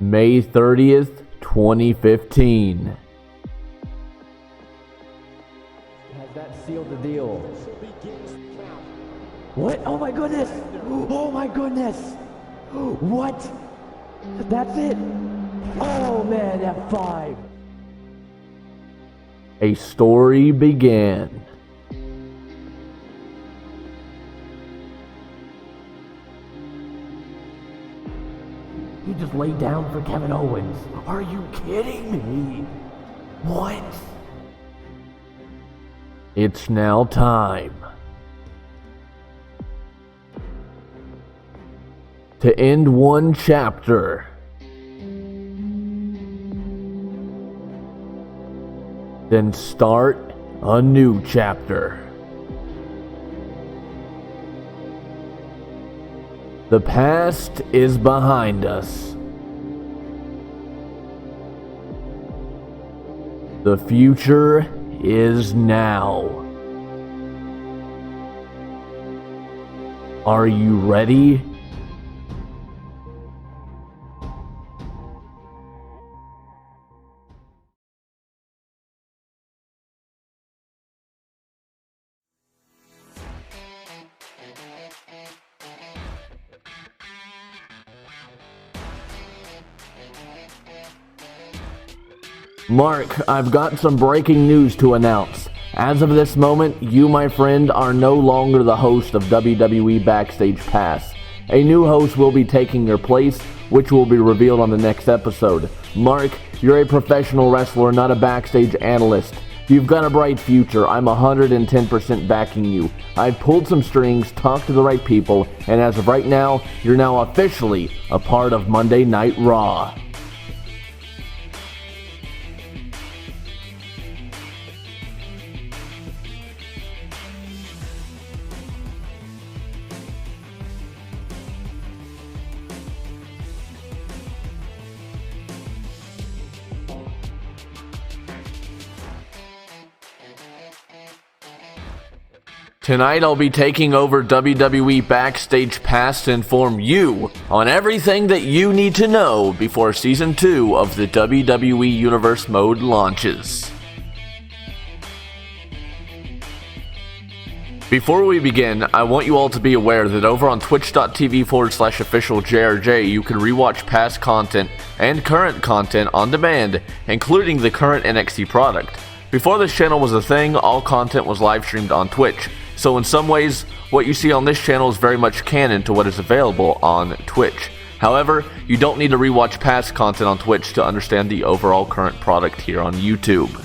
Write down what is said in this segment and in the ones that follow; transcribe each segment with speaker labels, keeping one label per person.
Speaker 1: May 30th, 2015.
Speaker 2: Has that sealed the deal? What? Oh my goodness! Oh my goodness! What? That's it? Oh man, F5!
Speaker 1: A story began.
Speaker 2: He just laid down for Kevin Owens. Are you kidding me? What?
Speaker 1: It's now time to end one chapter then start a new chapter. The past is behind us. The future is now. Are you ready? Mark, I've got some breaking news to announce. As of this moment, you, my friend, are no longer the host of WWE Backstage Pass. A new host will be taking your place, which will be revealed on the next episode. Mark, you're a professional wrestler, not a backstage analyst. You've got a bright future. I'm 110% backing you. I've pulled some strings, talked to the right people, and as of right now, you're now officially a part of Monday Night Raw. Tonight I'll be taking over WWE Backstage Pass to inform you on everything that you need to know before Season 2 of the WWE Universe Mode launches. Before we begin, I want you all to be aware that over on twitch.tv/OfficialJRJ you can rewatch past content and current content on demand, including the current NXT product. Before this channel was a thing, all content was live streamed on Twitch. So in some ways, what you see on this channel is very much canon to what is available on Twitch. However, you don't need to rewatch past content on Twitch to understand the overall current product here on YouTube.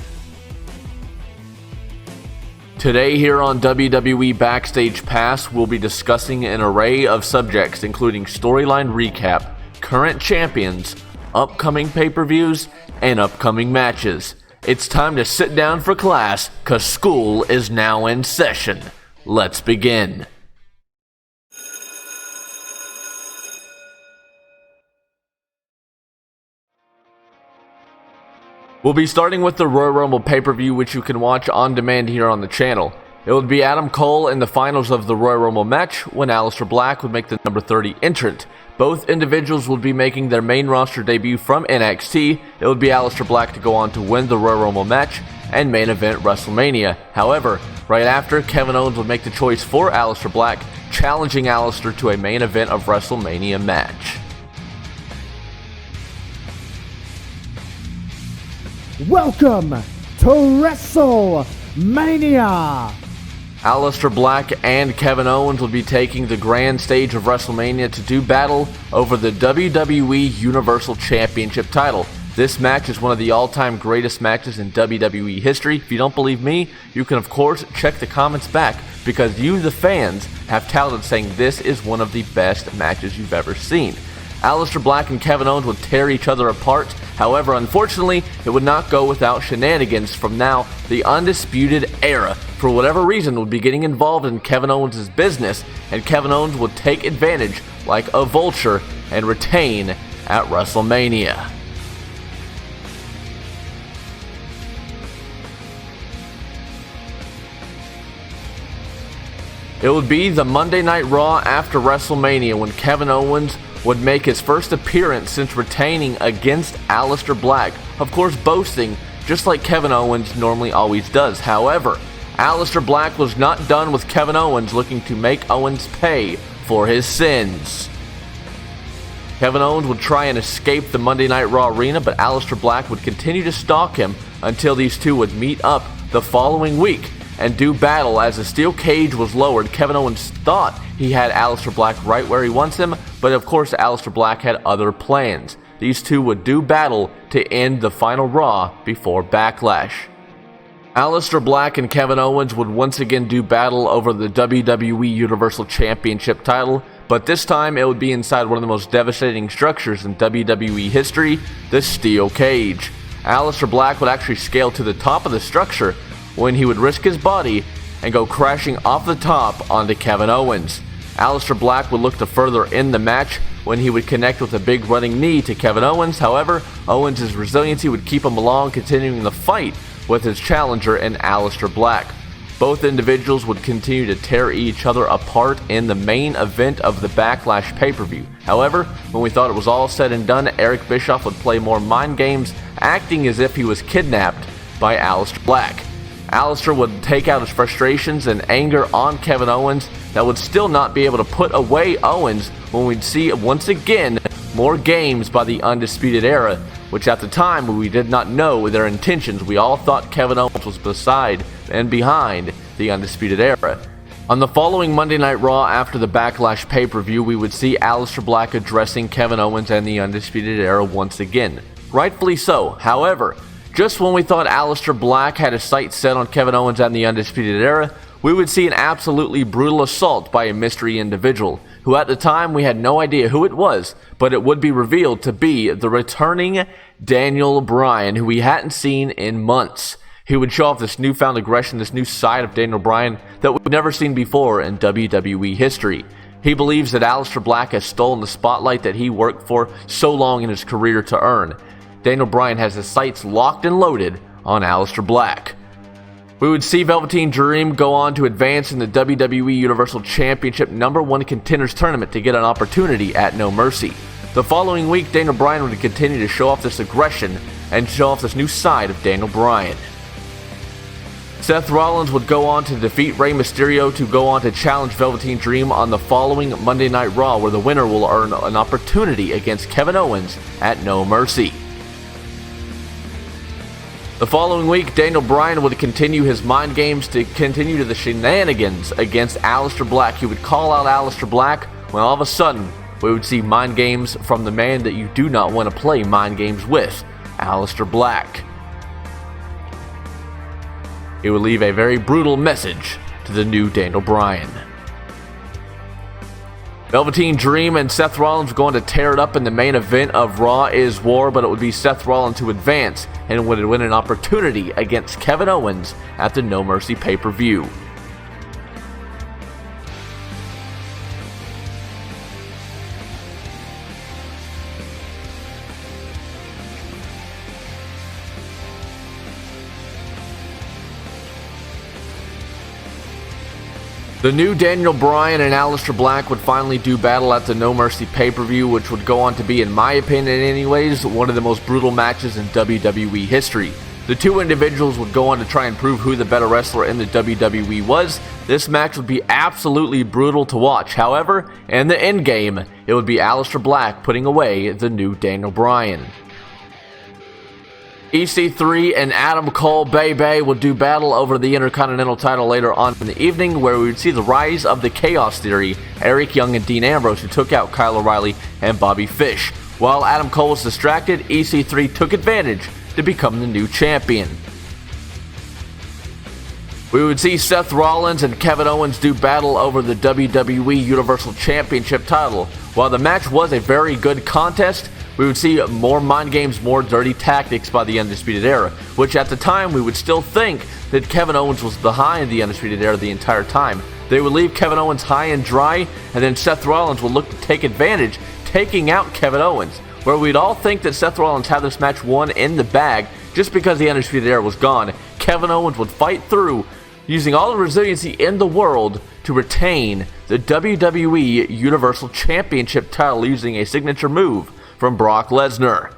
Speaker 1: Today here on WWE Backstage Pass, we'll be discussing an array of subjects including storyline recap, current champions, upcoming pay-per-views, and upcoming matches. It's time to sit down for class, cause school is now in session. Let's begin. We'll be starting with the Royal Rumble pay-per-view, which you can watch on demand here on the channel. It would be Adam Cole in the finals of the Royal Rumble match when Aleister Black would make the number 30 entrant. Both individuals would be making their main roster debut from NXT. It would be Aleister Black to go on to win the Royal Rumble match and main event WrestleMania. However, right after, Kevin Owens would make the choice for Aleister Black, challenging Aleister to a main event of WrestleMania match.
Speaker 3: Welcome to WrestleMania!
Speaker 1: Aleister Black and Kevin Owens will be taking the grand stage of WrestleMania to do battle over the WWE Universal Championship title. This match is one of the all-time greatest matches in WWE history. If you don't believe me, you can of course check the comments back, because you, the fans, have touted saying this is one of the best matches you've ever seen. Aleister Black and Kevin Owens would tear each other apart. However, unfortunately, it would not go without shenanigans from now the Undisputed Era. For whatever reason, would be getting involved in Kevin Owens' business, and Kevin Owens would take advantage like a vulture and retain at WrestleMania. It would be the Monday Night Raw after WrestleMania when Kevin Owens would make his first appearance since retaining against Aleister Black, of course boasting just like Kevin Owens normally always does. However, Aleister Black was not done with Kevin Owens, looking to make Owens pay for his sins. Kevin Owens would try and escape the Monday Night Raw arena, but Aleister Black would continue to stalk him until these two would meet up the following week and do battle. As the steel cage was lowered, Kevin Owens thought he had Aleister Black right where he wants him, but of course Aleister Black had other plans. These two would do battle to end the final Raw before Backlash. Aleister Black and Kevin Owens would once again do battle over the WWE Universal Championship title, but this time it would be inside one of the most devastating structures in WWE history, the steel cage. Aleister Black would actually scale to the top of the structure when he would risk his body and go crashing off the top onto Kevin Owens. Aleister Black would look to further end the match when he would connect with a big running knee to Kevin Owens. However, Owens' resiliency would keep him along, continuing the fight with his challenger in Aleister Black. Both individuals would continue to tear each other apart in the main event of the Backlash pay-per-view. However, when we thought it was all said and done, Eric Bischoff would play more mind games, acting as if he was kidnapped by Aleister Black. Aleister would take out his frustrations and anger on Kevin Owens that would still not be able to put away Owens when we'd see once again more games by the Undisputed Era, which at the time we did not know their intentions. We all thought Kevin Owens was beside and behind the Undisputed Era. On the following Monday Night Raw after the Backlash pay-per-view, we would see Aleister Black addressing Kevin Owens and the Undisputed Era once again. Rightfully so. However, just when we thought Aleister Black had his sights set on Kevin Owens and the Undisputed Era, we would see an absolutely brutal assault by a mystery individual, who at the time we had no idea who it was, but it would be revealed to be the returning Daniel Bryan, who we hadn't seen in months. He would show off this newfound aggression, this new side of Daniel Bryan that we've never seen before in WWE history. He believes that Aleister Black has stolen the spotlight that he worked for so long in his career to earn. Daniel Bryan has his sights locked and loaded on Aleister Black. We would see Velveteen Dream go on to advance in the WWE Universal Championship #1 Contenders Tournament to get an opportunity at No Mercy. The following week, Daniel Bryan would continue to show off this aggression and show off this new side of Daniel Bryan. Seth Rollins would go on to defeat Rey Mysterio to go on to challenge Velveteen Dream on the following Monday Night Raw, where the winner will earn an opportunity against Kevin Owens at No Mercy. The following week, Daniel Bryan would continue his mind games to continue to the shenanigans against Aleister Black. He would call out Aleister Black when all of a sudden we would see mind games from the man that you do not want to play mind games with, Aleister Black. He would leave a very brutal message to the new Daniel Bryan. Velveteen Dream and Seth Rollins were going to tear it up in the main event of Raw is War, but it would be Seth Rollins to advance and would win an opportunity against Kevin Owens at the No Mercy pay-per-view. The new Daniel Bryan and Aleister Black would finally do battle at the No Mercy pay-per-view, which would go on to be, in my opinion anyways, one of the most brutal matches in WWE history. The two individuals would go on to try and prove who the better wrestler in the WWE was. This match would be absolutely brutal to watch. However, in the endgame, it would be Aleister Black putting away the new Daniel Bryan. EC3 and Adam Cole Bay will do battle over the Intercontinental title later on in the evening, where we would see the rise of the Chaos Theory, Eric Young and Dean Ambrose, who took out Kyle O'Reilly and Bobby Fish. While Adam Cole was distracted, EC3 took advantage to become the new champion. We would see Seth Rollins and Kevin Owens do battle over the WWE Universal Championship title. While the match was a very good contest, we would see more mind games, more dirty tactics by the Undisputed Era, which at the time we would still think that Kevin Owens was behind the Undisputed Era the entire time. They would leave Kevin Owens high and dry, and then Seth Rollins would look to take advantage, taking out Kevin Owens, where we'd all think that Seth Rollins had this match won in the bag just because the Undisputed Era was gone. Kevin Owens would fight through, using all the resiliency in the world to retain the WWE Universal Championship title using a signature move from Brock Lesnar.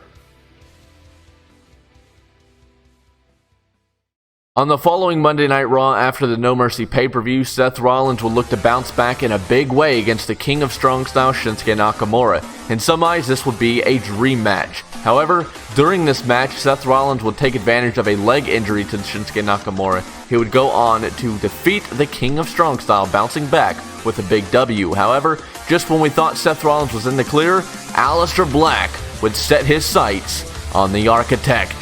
Speaker 1: On the following Monday Night Raw after the No Mercy pay-per-view, Seth Rollins would look to bounce back in a big way against the King of Strong Style Shinsuke Nakamura. In some eyes, this would be a dream match. However, during this match, Seth Rollins would take advantage of a leg injury to Shinsuke Nakamura. He would go on to defeat the King of Strong Style, bouncing back with a big W. However, just when we thought Seth Rollins was in the clear, Aleister Black would set his sights on the Architect.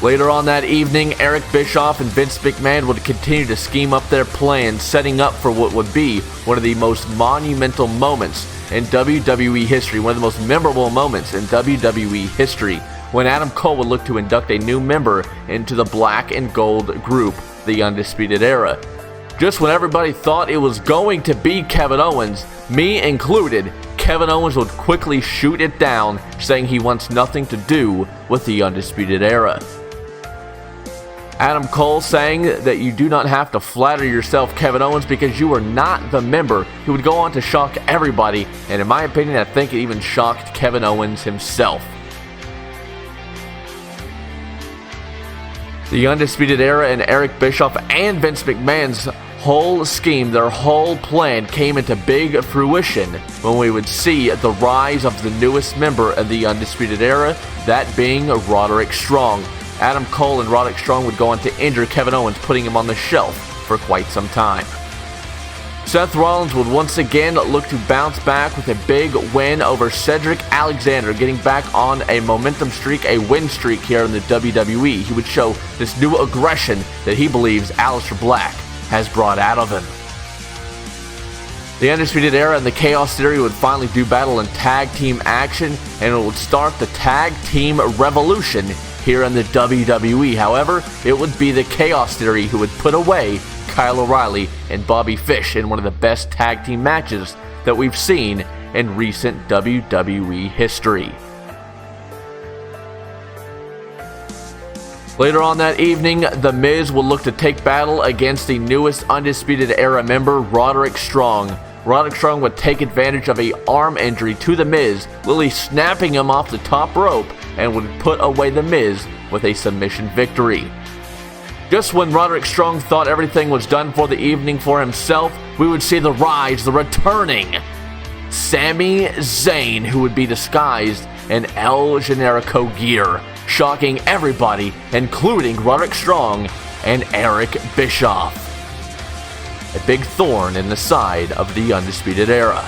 Speaker 1: Later on that evening, Eric Bischoff and Vince McMahon would continue to scheme up their plans, setting up for what would be one of the most monumental moments in WWE history, one of the most memorable moments in WWE history, when Adam Cole would look to induct a new member into the black and gold group, the Undisputed Era. Just when everybody thought it was going to be Kevin Owens, me included, Kevin Owens would quickly shoot it down, saying he wants nothing to do with the Undisputed Era. Adam Cole saying that you do not have to flatter yourself, Kevin Owens, because you are not the member. He would go on to shock everybody, and in my opinion, I think it even shocked Kevin Owens himself. The Undisputed Era and Eric Bischoff and Vince McMahon's whole scheme, their whole plan, came into big fruition when we would see the rise of the newest member of the Undisputed Era, that being Roderick Strong. Adam Cole and Roderick Strong would go on to injure Kevin Owens, putting him on the shelf for quite some time. Seth Rollins would once again look to bounce back with a big win over Cedric Alexander, getting back on a momentum streak, a win streak here in the WWE. He would show this new aggression that he believes Aleister Black has brought out of him. The Undisputed Era and the Chaos Theory would finally do battle in tag team action, and it would start the tag team revolution here in the WWE. However, it would be the Chaos Theory who would put away Kyle O'Reilly and Bobby Fish in one of the best tag team matches that we've seen in recent WWE history. Later on that evening, The Miz will look to take battle against the newest Undisputed Era member, Roderick Strong. Roderick Strong would take advantage of an arm injury to The Miz, literally snapping him off the top rope, and would put away The Miz with a submission victory. Just when Roderick Strong thought everything was done for the evening for himself, we would see the rise, the returning Sami Zayn, who would be disguised in El Generico gear, shocking everybody, including Roderick Strong and Eric Bischoff. A big thorn in the side of the Undisputed Era.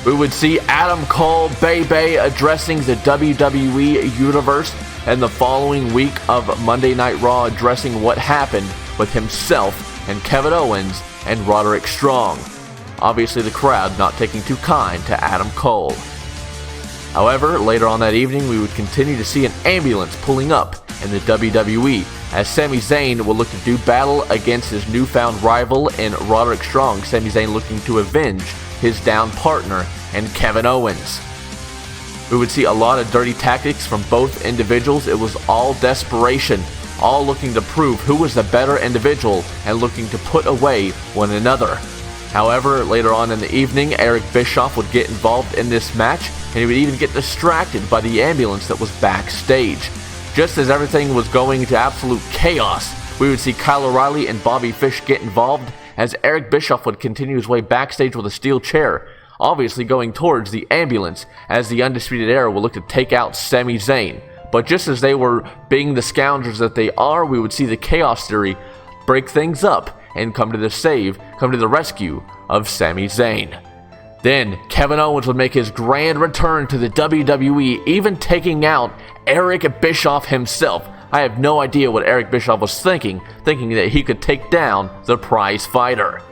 Speaker 1: We would see Adam Cole, Bebe, addressing the WWE Universe, and the following week of Monday Night Raw addressing what happened with himself and Kevin Owens and Roderick Strong. Obviously the crowd not taking too kind to Adam Cole. However, later on that evening, we would continue to see an ambulance pulling up in the WWE as Sami Zayn will look to do battle against his newfound rival in Roderick Strong. Sami Zayn looking to avenge his down partner and Kevin Owens. We would see a lot of dirty tactics from both individuals. It was all desperation, all looking to prove who was the better individual and looking to put away one another. However, later on in the evening, Eric Bischoff would get involved in this match, and he would even get distracted by the ambulance that was backstage. Just as everything was going to absolute chaos, we would see Kyle O'Reilly and Bobby Fish get involved as Eric Bischoff would continue his way backstage with a steel chair, obviously going towards the ambulance as the Undisputed Era will look to take out Sami Zayn. But just as they were being the scoundrels that they are, we would see the Chaos Theory break things up and come to the rescue of Sami Zayn. Then, Kevin Owens would make his grand return to the WWE, even taking out Eric Bischoff himself. I have no idea what Eric Bischoff was thinking that he could take down the prize fighter.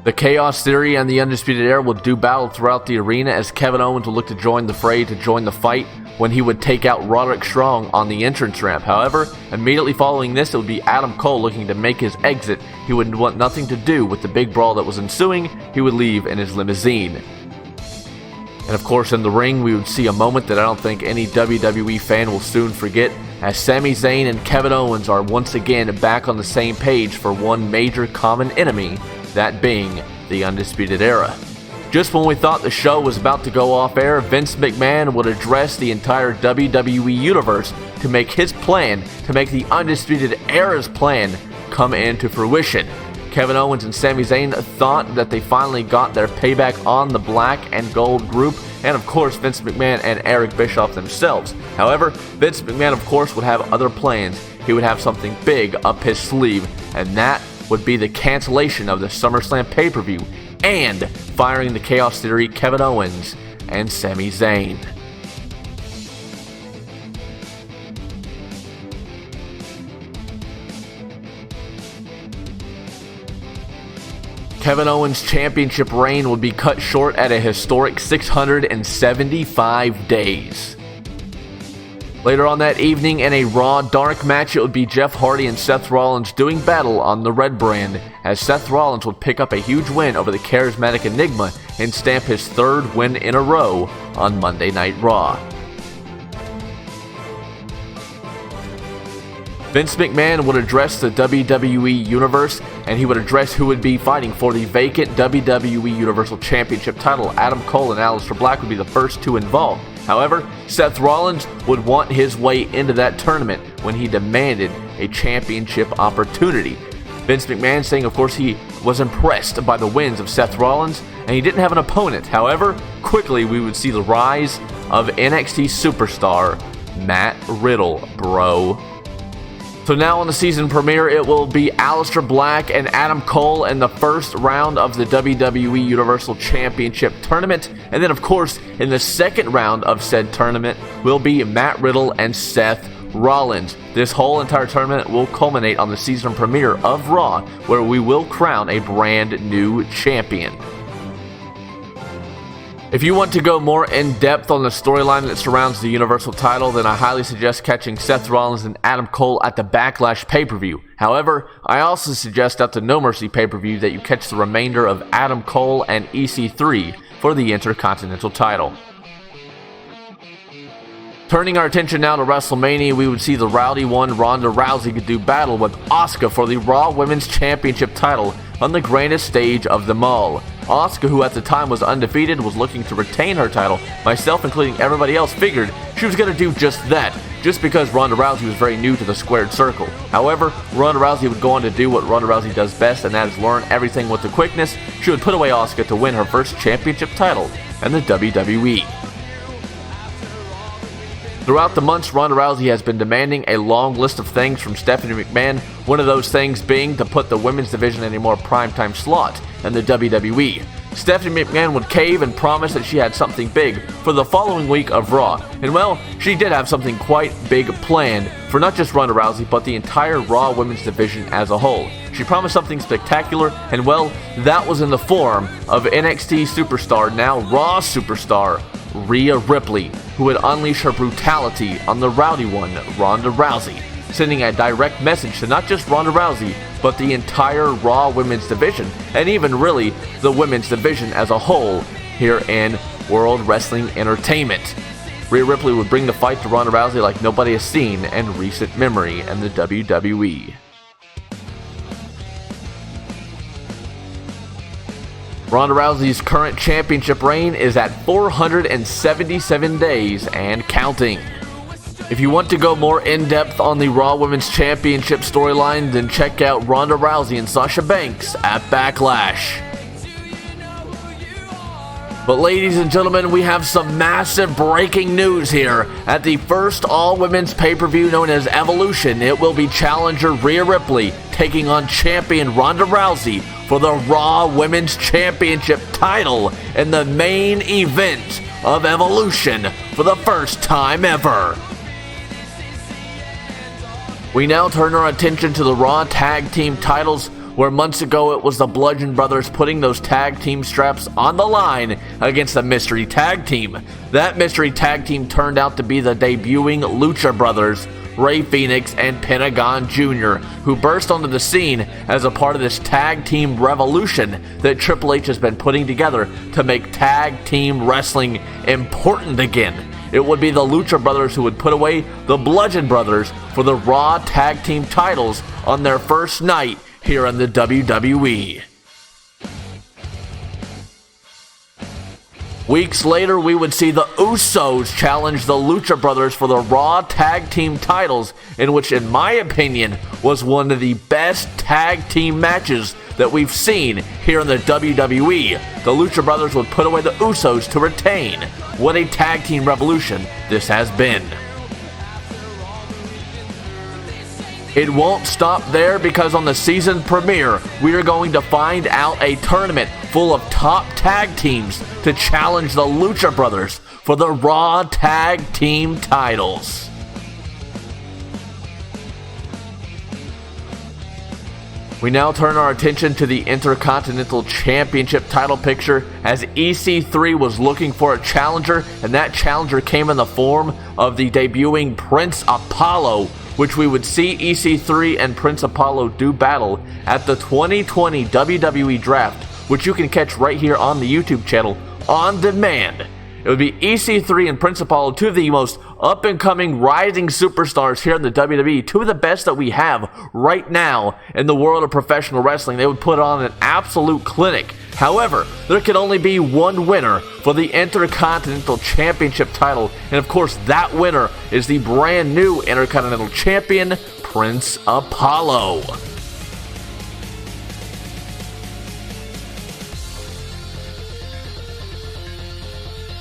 Speaker 1: The Chaos Theory and the Undisputed Era would do battle throughout the arena as Kevin Owens would look to join the fray, to join the fight when he would take out Roderick Strong on the entrance ramp. However, immediately following this, it would be Adam Cole looking to make his exit. He would want nothing to do with the big brawl that was ensuing. He would leave in his limousine. And of course, in the ring, we would see a moment that I don't think any WWE fan will soon forget, as Sami Zayn and Kevin Owens are once again back on the same page for one major common enemy, that being the Undisputed Era. Just when we thought the show was about to go off air, Vince McMahon would address the entire WWE Universe to make his plan to make the Undisputed Era's plan come into fruition. Kevin Owens and Sami Zayn thought that they finally got their payback on the Black and Gold group, and of course Vince McMahon and Eric Bischoff themselves. However, Vince McMahon of course would have other plans. He would have something big up his sleeve, and that would be the cancellation of the SummerSlam pay-per-view and firing the Chaos Theory, Kevin Owens and Sami Zayn. Kevin Owens' championship reign would be cut short at a historic 675 days. Later on that evening, in a Raw dark match, it would be Jeff Hardy and Seth Rollins doing battle on the Red brand, as Seth Rollins would pick up a huge win over the charismatic Enigma and stamp his third win in a row on Monday Night Raw. Vince McMahon would address the WWE Universe, and he would address who would be fighting for the vacant WWE Universal Championship title. Adam Cole and Aleister Black would be the first two involved. However, Seth Rollins would want his way into that tournament when he demanded a championship opportunity. Vince McMahon saying, of course, he was impressed by the wins of Seth Rollins, and he didn't have an opponent. However, quickly we would see the rise of NXT superstar Matt Riddle, bro. So now on the season premiere, it will be Aleister Black and Adam Cole in the first round of the WWE Universal Championship Tournament. And then, of course, in the second round of said tournament will be Matt Riddle and Seth Rollins. This whole entire tournament will culminate on the season premiere of Raw, where we will crown a brand new champion. If you want to go more in-depth on the storyline that surrounds the Universal title, then I highly suggest catching Seth Rollins and Adam Cole at the Backlash pay-per-view. However, I also suggest at the No Mercy pay-per-view that you catch the remainder of Adam Cole and EC3 for the Intercontinental title. Turning our attention now to WrestleMania, we would see the Rowdy One, Ronda Rousey, do battle with Asuka for the Raw Women's Championship title on the grandest stage of them all. Asuka, who at the time was undefeated, was looking to retain her title. Myself, including everybody else, figured she was going to do just that, just because Ronda Rousey was very new to the squared circle. However, Ronda Rousey would go on to do what Ronda Rousey does best, and that is learn everything with the quickness. She would put away Asuka to win her first championship title in the WWE. Throughout the months, Ronda Rousey has been demanding a long list of things from Stephanie McMahon, one of those things being to put the women's division in a more primetime slot in the WWE. Stephanie McMahon would cave and promise that she had something big for the following week of Raw. And well, she did have something quite big planned for not just Ronda Rousey, but the entire Raw women's division as a whole. She promised something spectacular, and well, that was in the form of NXT superstar, now Raw superstar, Rhea Ripley, who would unleash her brutality on the Rowdy One, Ronda Rousey, sending a direct message to not just Ronda Rousey, but the entire Raw women's division, and even really the women's division as a whole here in World Wrestling Entertainment. Rhea Ripley would bring the fight to Ronda Rousey like nobody has seen in recent memory in the WWE. Ronda Rousey's current championship reign is at 477 days and counting. If you want to go more in-depth on the Raw Women's Championship storyline, then check out Ronda Rousey and Sasha Banks at Backlash. But ladies and gentlemen, we have some massive breaking news here. At the first all-women's pay-per-view known as Evolution, it will be challenger Rhea Ripley taking on champion Ronda Rousey for the Raw Women's Championship title in the main event of Evolution for the first time ever. We now turn our attention to the Raw Tag Team titles, where months ago it was the Bludgeon Brothers putting those tag team straps on the line against the Mystery Tag Team. That Mystery Tag Team turned out to be the debuting Lucha Brothers Rey Fenix, and Pentagon Jr., who burst onto the scene as a part of this tag team revolution that Triple H has been putting together to make tag team wrestling important again. It would be the Lucha Brothers who would put away the Bludgeon Brothers for the Raw Tag Team titles on their first night here in the WWE. Weeks later, we would see the Usos challenge the Lucha Brothers for the Raw Tag Team titles, in which, in my opinion, was one of the best tag team matches that we've seen here in the WWE. The Lucha Brothers would put away the Usos to retain. What a tag team revolution this has been. It won't stop there, because on the season premiere, we are going to find out a tournament full of top tag teams to challenge the Lucha Brothers for the Raw Tag Team titles. We now turn our attention to the Intercontinental Championship title picture, as EC3 was looking for a challenger, and that challenger came in the form of the debuting Prince Apollo, which we would see EC3 and Prince Apollo do battle at the 2020 WWE Draft, which you can catch right here on the YouTube channel on demand. It would be EC3 and Prince Apollo, two of the most up-and-coming rising superstars here in the WWE, two of the best that we have right now in the world of professional wrestling. They would put on an absolute clinic. However, there can only be one winner for the Intercontinental Championship title, and of course that winner is the brand new Intercontinental Champion, Prince Apollo.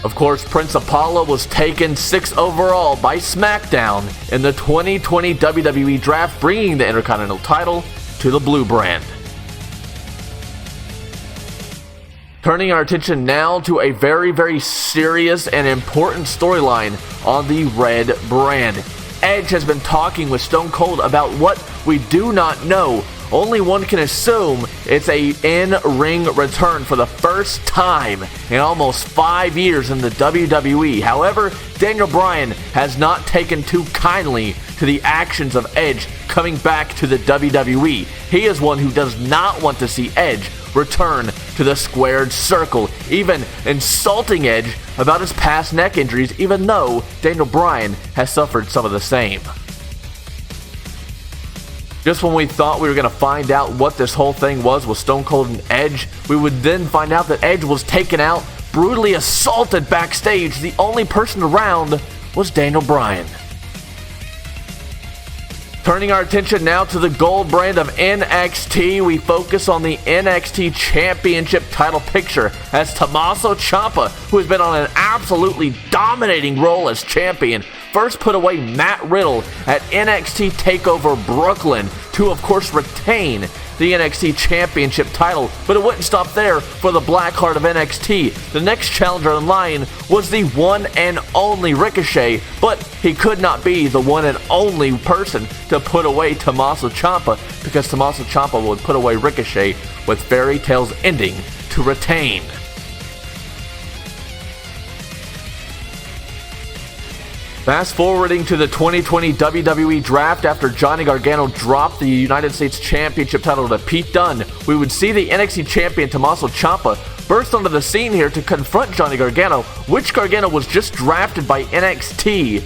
Speaker 1: Of course, Prince Apollo was taken 6th overall by SmackDown in the 2020 WWE Draft, bringing the Intercontinental title to the Blue brand. Turning our attention now to a very, very serious and important storyline on the Red brand. Edge has been talking with Stone Cold about what we do not know. Only one can assume it's a in-ring return for the first time in almost 5 years in the WWE. However, Daniel Bryan has not taken too kindly to the actions of Edge coming back to the WWE. He is one who does not want to see Edge return to the squared circle, even insulting Edge about his past neck injuries, even though Daniel Bryan has suffered some of the same. Just when we thought we were going to find out what this whole thing was with Stone Cold and Edge, we would then find out that Edge was taken out, brutally assaulted backstage. The only person around was Daniel Bryan. Turning our attention now to the gold brand of NXT, we focus on the NXT Championship title picture, as Tommaso Ciampa, who has been on an absolutely dominating role as champion, first put away Matt Riddle at NXT TakeOver Brooklyn to, of course, retain the NXT Championship title, but it wouldn't stop there for the Blackheart of NXT. The next challenger in line was the one and only Ricochet, but he could not be the one and only person to put away Tommaso Ciampa, because Tommaso Ciampa would put away Ricochet with Fairy Tale's ending to retain. Fast forwarding to the 2020 WWE Draft, after Johnny Gargano dropped the United States Championship title to Pete Dunne, we would see the NXT Champion Tommaso Ciampa burst onto the scene here to confront Johnny Gargano, which Gargano was just drafted by NXT.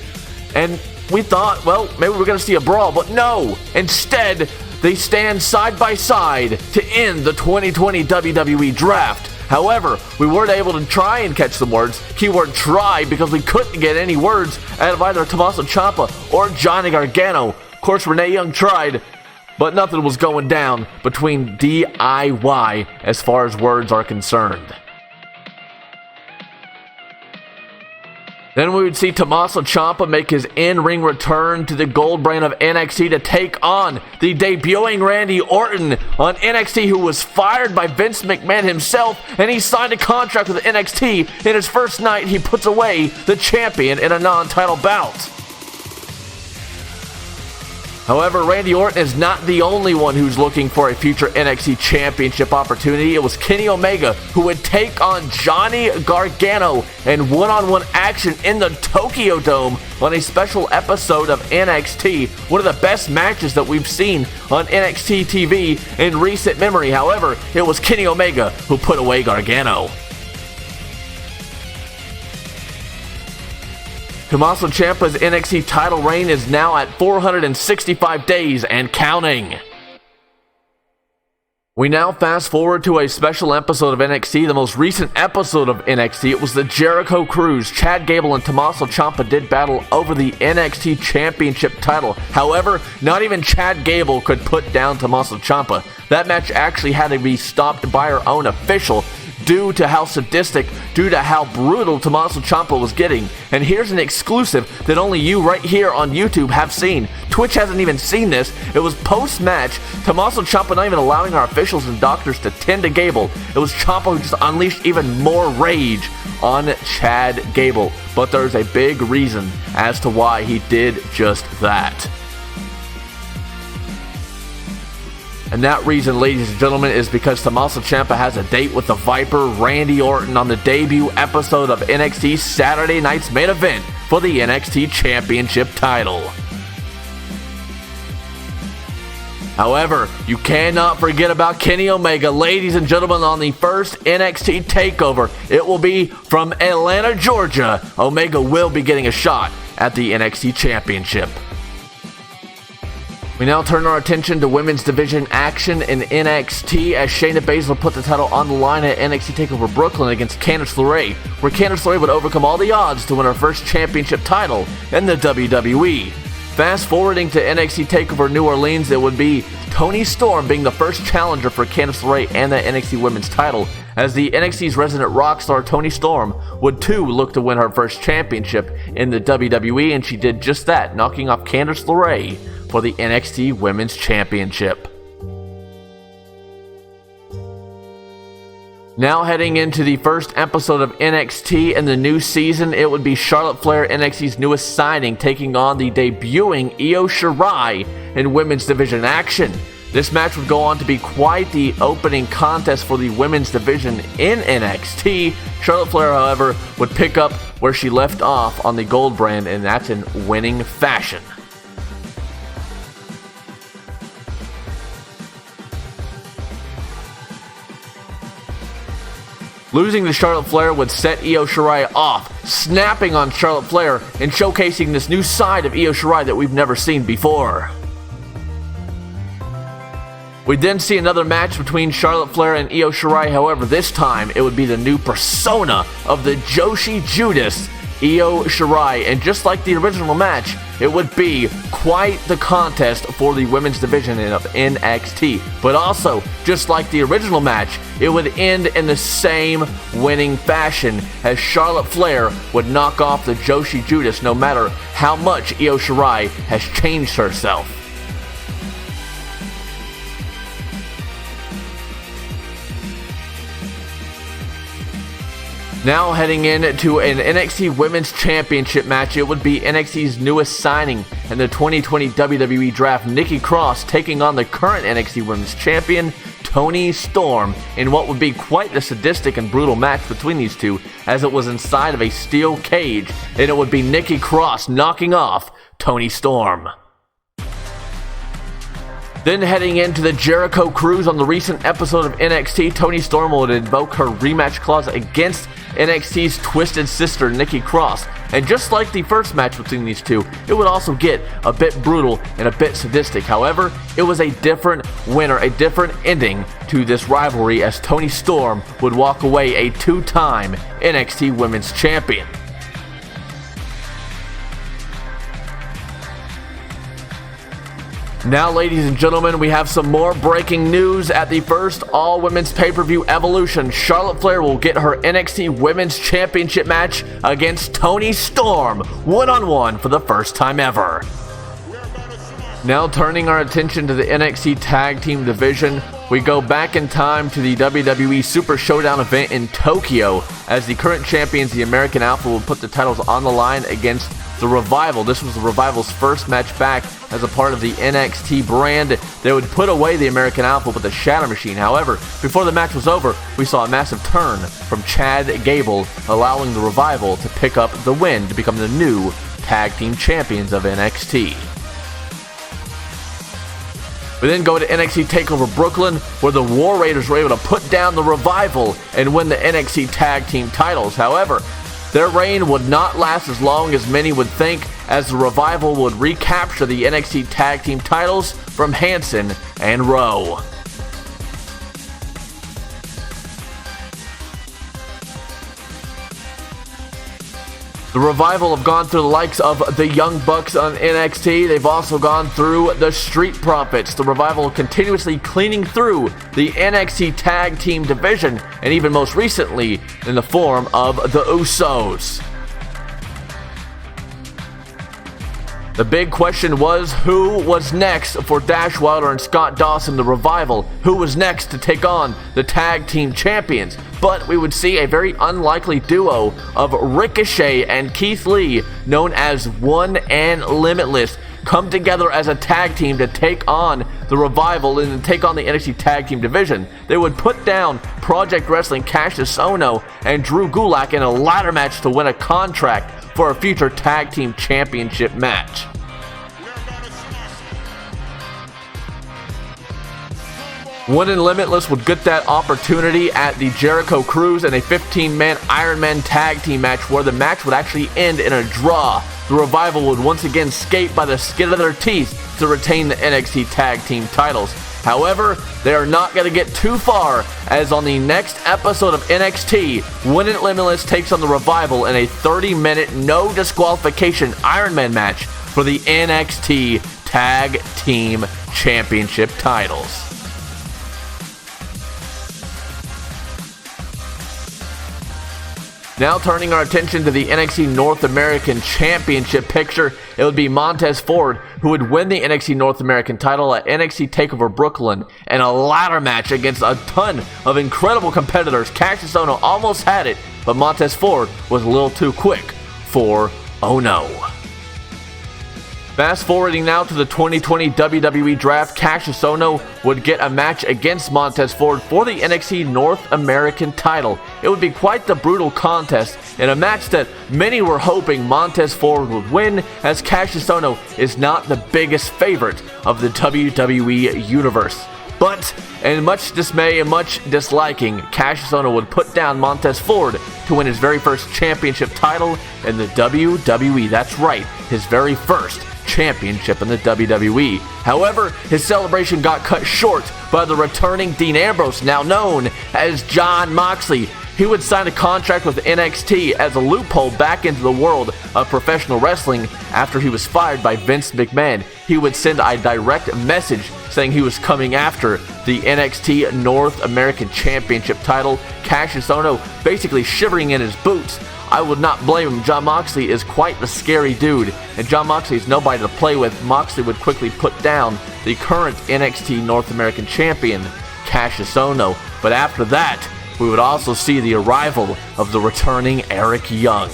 Speaker 1: And we thought, well, maybe we're going to see a brawl, but no! Instead, they stand side by side to end the 2020 WWE Draft. However, we weren't able to try and catch some words, keyword try, because we couldn't get any words out of either Tommaso Ciampa or Johnny Gargano. Of course, Mae Young tried, but nothing was going down between DIY as far as words are concerned. Then we would see Tommaso Ciampa make his in-ring return to the gold brand of NXT to take on the debuting Randy Orton on NXT, who was fired by Vince McMahon himself, and he signed a contract with NXT. In his first night, he puts away the champion in a non-title bout. However, Randy Orton is not the only one who's looking for a future NXT Championship opportunity. It was Kenny Omega who would take on Johnny Gargano in one-on-one action in the Tokyo Dome on a special episode of NXT. One of the best matches that we've seen on NXT TV in recent memory. However, it was Kenny Omega who put away Gargano. Tommaso Ciampa's NXT title reign is now at 465 days and counting. We now fast forward to a special episode of NXT, the most recent episode of NXT. It was the Jericho Cruise. Chad Gable and Tommaso Ciampa did battle over the NXT Championship title. However, not even Chad Gable could put down Tommaso Ciampa. That match actually had to be stopped by our own official due to how sadistic, due to how brutal Tommaso Ciampa was getting. And here's an exclusive that only you right here on YouTube have seen. Twitch hasn't even seen this. It was post-match, Tommaso Ciampa not even allowing our officials and doctors to tend to Gable. It was Ciampa who just unleashed even more rage on Chad Gable. But there's a big reason as to why he did just that. And that reason, ladies and gentlemen, is because Tommaso Ciampa has a date with the Viper, Randy Orton, on the debut episode of NXT Saturday Night's main event for the NXT Championship title. However, you cannot forget about Kenny Omega, ladies and gentlemen, on the first NXT TakeOver. It will be from Atlanta, Georgia. Omega will be getting a shot at the NXT Championship. We now turn our attention to women's division action in NXT as Shayna Baszler put the title on the line at NXT TakeOver Brooklyn against Candice LeRae, where Candice LeRae would overcome all the odds to win her first championship title in the WWE. Fast forwarding to NXT TakeOver New Orleans, it would be Toni Storm being the first challenger for Candice LeRae and the NXT Women's title, as the NXT's resident rock star Toni Storm would too look to win her first championship in the WWE, and she did just that, knocking off Candice LeRae for the NXT Women's Championship. Now heading into the first episode of NXT in the new season, it would be Charlotte Flair, NXT's newest signing, taking on the debuting Io Shirai in women's division action. This match would go on to be quite the opening contest for the women's division in NXT. Charlotte Flair, however, would pick up where she left off on the gold brand, and that's in winning fashion. Losing to Charlotte Flair would set Io Shirai off, snapping on Charlotte Flair and showcasing this new side of Io Shirai that we've never seen before. We'd then see another match between Charlotte Flair and Io Shirai. However, this time it would be the new persona of the Joshi Judas, Io Shirai, and just like the original match, it would be quite the contest for the women's division of NXT. But also, just like the original match, it would end in the same winning fashion, as Charlotte Flair would knock off the Joshi Judas no matter how much Io Shirai has changed herself. Now heading into an NXT Women's Championship match, it would be NXT's newest signing in the 2020 WWE Draft, Nikki Cross, taking on the current NXT Women's Champion, Toni Storm, in what would be quite the sadistic and brutal match between these two, as it was inside of a steel cage, and it would be Nikki Cross knocking off Toni Storm. Then heading into the Jericho Cruise on the recent episode of NXT, Toni Storm would invoke her rematch clause against NXT's Twisted Sister, Nikki Cross. And just like the first match between these two, it would also get a bit brutal and a bit sadistic. However, it was a different winner, a different ending to this rivalry, as Toni Storm would walk away a two-time NXT Women's Champion. Now, ladies and gentlemen, we have some more breaking news. At the first all-women's pay-per-view Evolution, Charlotte Flair will get her NXT Women's Championship match against Toni Storm, one-on-one for the first time ever. Now turning our attention to the NXT Tag Team division, we go back in time to the WWE Super Showdown event in Tokyo, as the current champions, the American Alpha, will put the titles on the line against the Revival. This was the Revival's first match back as a part of the NXT brand. They would put away the American Alpha with the Shatter Machine. However, before the match was over, we saw a massive turn from Chad Gable, allowing the Revival to pick up the win to become the new tag team champions of NXT. We then go to NXT TakeOver Brooklyn, where the War Raiders were able to put down the Revival and win the NXT Tag Team titles. However, their reign would not last as long as many would think, as the Revival would recapture the NXT Tag Team titles from Hanson and Rowe. The Revival have gone through the likes of the Young Bucks on NXT. They've also gone through the Street Profits. The Revival continuously cleaning through the NXT Tag Team division, and even most recently in the form of the Usos. The big question was, who was next for Dash Wilder and Scott Dawson, the Revival? Who was next to take on the Tag Team Champions? But we would see a very unlikely duo of Ricochet and Keith Lee, known as One and Limitless, come together as a tag team to take on the Revival and take on the NXT Tag Team division. They would put down Project Wrestling Cassius Ohno and Drew Gulak in a ladder match to win a contract for a future Tag Team Championship match. One and Limitless would get that opportunity at the Jericho Cruise in a 15-man Iron Man tag team match, where the match would actually end in a draw. The Revival would once again skate by the skin of their teeth to retain the NXT Tag Team titles. However, they are not going to get too far, as on the next episode of NXT, One and Limitless takes on the Revival in a 30-minute no disqualification Iron Man match for the NXT Tag Team Championship titles. Now turning our attention to the NXT North American Championship picture, it would be Montez Ford who would win the NXT North American title at NXT TakeOver Brooklyn in a ladder match against a ton of incredible competitors. Cassius Ohno almost had it, but Montez Ford was a little too quick for Ohno. Fast forwarding now to the 2020 WWE Draft, Cassius Ohno would get a match against Montez Ford for the NXT North American title. It would be quite the brutal contest, in a match that many were hoping Montez Ford would win, as Cassius Ohno is not the biggest favorite of the WWE Universe. But, in much dismay and much disliking, Cassius Ohno would put down Montez Ford to win his very first championship title in the WWE. That's right, his very first championship in the WWE. However, his celebration got cut short by the returning Dean Ambrose, now known as Jon Moxley. He would sign a contract with NXT as a loophole back into the world of professional wrestling after he was fired by Vince McMahon. He would send a direct message saying he was coming after the NXT North American Championship title. Cassius Ohno basically shivering in his boots. I would not blame him. Jon Moxley is quite the scary dude, and Jon Moxley is nobody to play with. Moxley would quickly put down the current NXT North American champion, Cassius Ohno. But after that, we would also see the arrival of the returning Eric Young.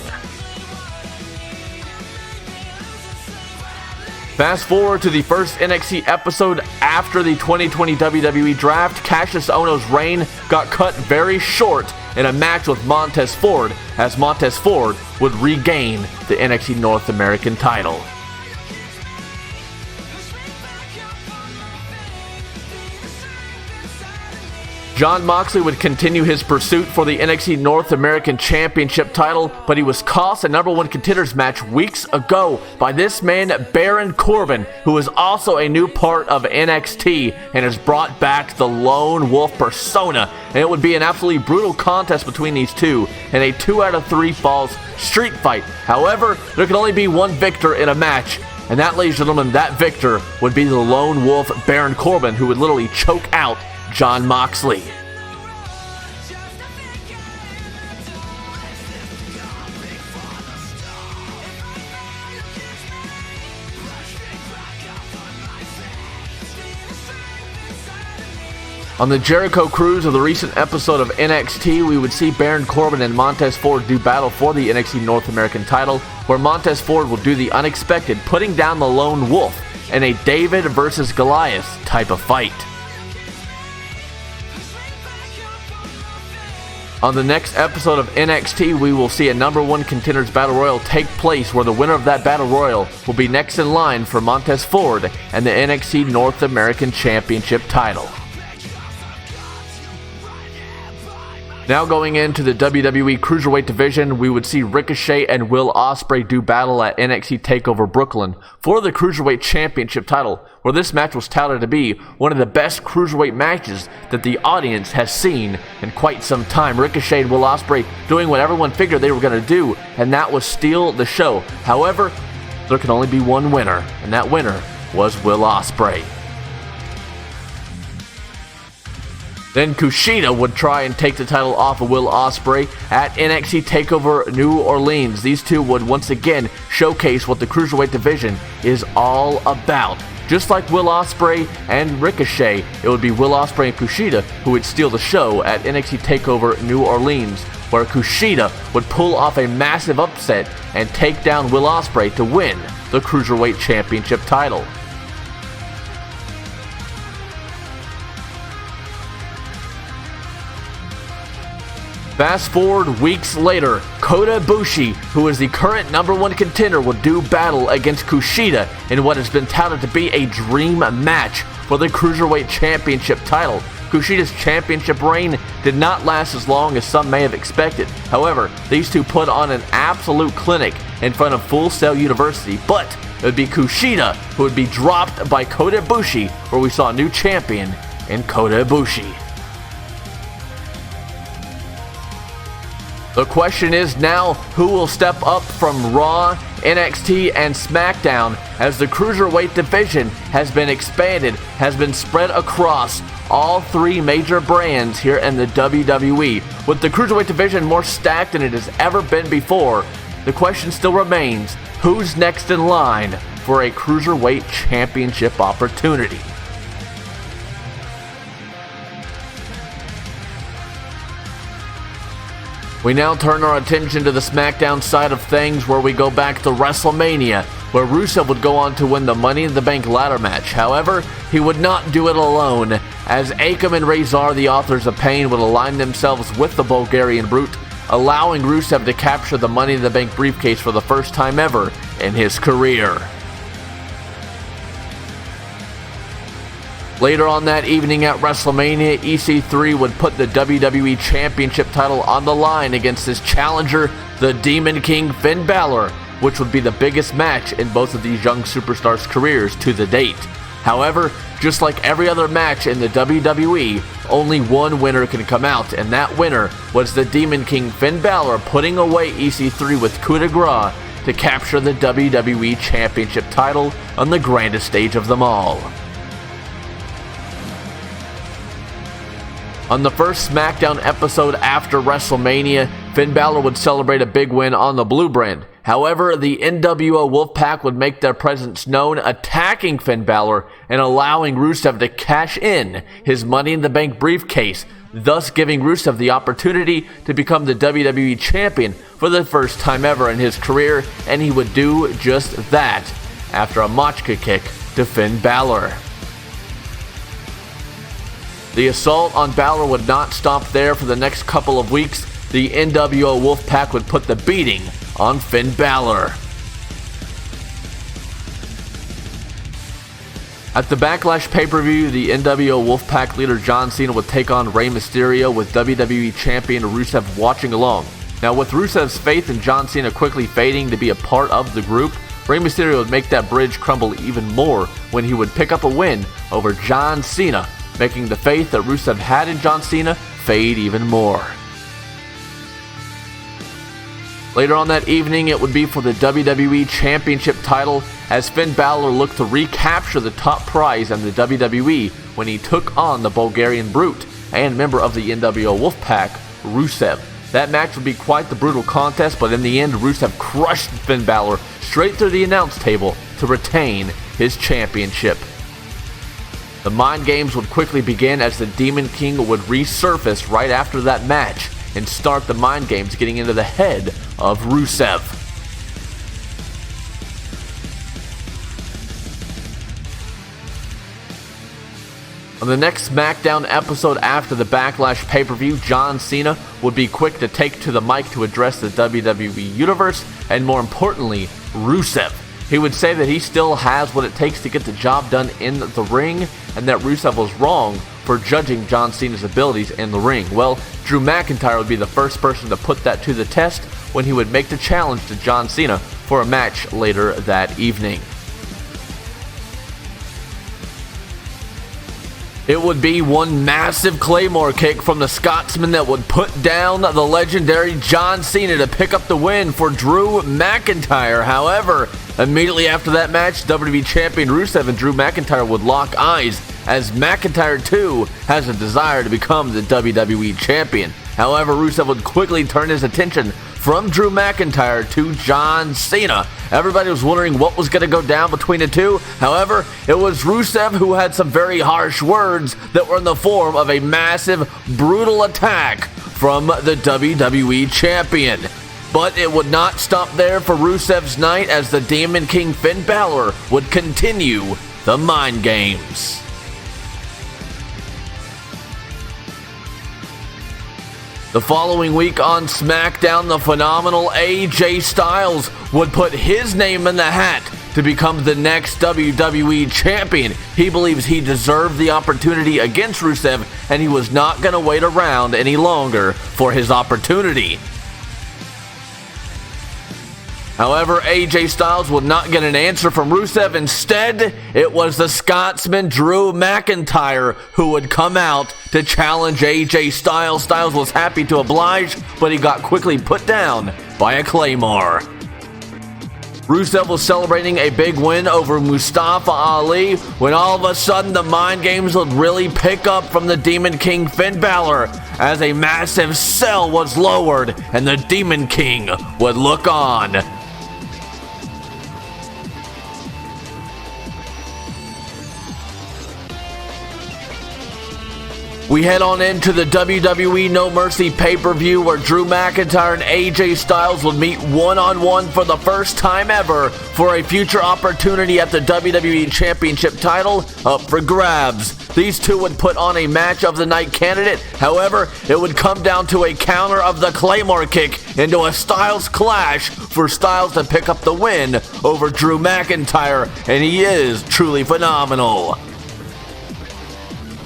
Speaker 1: Fast forward to the first NXT episode after the 2020 WWE Draft, Cassius Ohno's reign got cut very short in a match with Montez Ford, as Montez Ford would regain the NXT North American title. Jon Moxley would continue his pursuit for the NXT North American Championship title, but he was cost a #1 contenders match weeks ago by this man, Baron Corbin, who is also a new part of NXT and has brought back the Lone Wolf persona. And it would be an absolutely brutal contest between these two in a 2 out of 3 falls street fight. However, there can only be one victor in a match, and that, ladies and gentlemen, that victor would be the Lone Wolf, Baron Corbin, who would literally choke out Jon Moxley. On the Jericho Cruise of the recent episode of NXT, we would see Baron Corbin and Montez Ford do battle for the NXT North American title, where Montez Ford will do the unexpected, putting down the lone wolf in a David versus Goliath type of fight. On the next episode of NXT, we will see a number one contenders battle royal take place, where the winner of that battle royal will be next in line for Montez Ford and the NXT North American Championship title. Now going into the WWE Cruiserweight division, we would see Ricochet and Will Ospreay do battle at NXT TakeOver Brooklyn for the Cruiserweight Championship title, where this match was touted to be one of the best Cruiserweight matches that the audience has seen in quite some time. Ricochet and Will Ospreay doing what everyone figured they were going to do, and that was steal the show. However, there can only be one winner, and that winner was Will Ospreay. Then Kushida would try and take the title off of Will Ospreay at NXT TakeOver New Orleans. These two would once again showcase what the Cruiserweight division is all about. Just like Will Ospreay and Ricochet, it would be Will Ospreay and Kushida who would steal the show at NXT TakeOver New Orleans, where Kushida would pull off a massive upset and take down Will Ospreay to win the Cruiserweight Championship title. Fast forward weeks later, Kota Ibushi, who is the current number one contender, will do battle against Kushida in what has been touted to be a dream match for the Cruiserweight Championship title. Kushida's championship reign did not last as long as some may have expected. However, these two put on an absolute clinic in front of Full Sail University, but it would be Kushida who would be dropped by Kota Ibushi, where we saw a new champion in Kota Ibushi. The question is now, who will step up from Raw, NXT, and SmackDown as the Cruiserweight division has been expanded, has been spread across all three major brands here in the WWE. With the Cruiserweight division more stacked than it has ever been before, the question still remains, who's next in line for a Cruiserweight Championship opportunity? We now turn our attention to the SmackDown side of things, where we go back to WrestleMania, where Rusev would go on to win the Money in the Bank ladder match. However, he would not do it alone, as Akam and Razor, the authors of Pain, would align themselves with the Bulgarian Brute, allowing Rusev to capture the Money in the Bank briefcase for the first time ever in his career. Later on that evening at WrestleMania, EC3 would put the WWE Championship title on the line against his challenger, the Demon King Finn Balor, which would be the biggest match in both of these young superstars' careers to the date. However, just like every other match in the WWE, only one winner can come out, and that winner was the Demon King Finn Balor, putting away EC3 with coup de grace to capture the WWE Championship title on the grandest stage of them all. On the first SmackDown episode after WrestleMania, Finn Balor would celebrate a big win on the Blue brand. However, the NWO Wolfpack would make their presence known, attacking Finn Balor and allowing Rusev to cash in his Money in the Bank briefcase, thus giving Rusev the opportunity to become the WWE Champion for the first time ever in his career, and he would do just that after a Machka kick to Finn Balor. The assault on Balor would not stop there. For the next couple of weeks, the NWO Wolfpack would put the beating on Finn Balor. At the Backlash pay-per-view, the NWO Wolfpack leader John Cena would take on Rey Mysterio, with WWE Champion Rusev watching along. Now, with Rusev's faith in John Cena quickly fading to be a part of the group, Rey Mysterio would make that bridge crumble even more when he would pick up a win over John Cena, making the faith that Rusev had in John Cena fade even more. Later on that evening, it would be for the WWE Championship title, as Finn Balor looked to recapture the top prize in the WWE when he took on the Bulgarian Brute and member of the NWO Wolfpack, Rusev. That match would be quite the brutal contest, but in the end, Rusev crushed Finn Balor straight through the announce table to retain his championship. The mind games would quickly begin as the Demon King would resurface right after that match and start the mind games, getting into the head of Rusev. On the next SmackDown episode after the Backlash pay-per-view, John Cena would be quick to take to the mic to address the WWE Universe and, more importantly, Rusev. He would say that he still has what it takes to get the job done in the ring, and that Rusev was wrong for judging John Cena's abilities in the ring. Well, Drew McIntyre would be the first person to put that to the test when he would make the challenge to John Cena for a match later that evening. It would be one massive Claymore kick from the Scotsman that would put down the legendary John Cena to pick up the win for Drew McIntyre. However, immediately after that match, WWE Champion Rusev and Drew McIntyre would lock eyes, as McIntyre too has a desire to become the WWE Champion. However, Rusev would quickly turn his attention from Drew McIntyre to John Cena. Everybody was wondering what was going to go down between the two. However, it was Rusev who had some very harsh words that were in the form of a massive, brutal attack from the WWE Champion. But it would not stop there for Rusev's night, as the Demon King Finn Balor would continue the mind games. The following week on SmackDown, the phenomenal AJ Styles would put his name in the hat to become the next WWE Champion. He believes he deserved the opportunity against Rusev, and he was not going to wait around any longer for his opportunity. However, AJ Styles would not get an answer from Rusev. Instead, it was the Scotsman Drew McIntyre who would come out to challenge AJ Styles. Styles was happy to oblige, but he got quickly put down by a Claymore. Rusev was celebrating a big win over Mustafa Ali when all of a sudden the mind games would really pick up from the Demon King Finn Balor, as a massive cell was lowered and the Demon King would look on. We head on into the WWE No Mercy pay-per-view, where Drew McIntyre and AJ Styles would meet one-on-one for the first time ever for a future opportunity at the WWE Championship title up for grabs. These two would put on a match of the night candidate. However, it would come down to a counter of the Claymore kick into a Styles clash for Styles to pick up the win over Drew McIntyre, and he is truly phenomenal.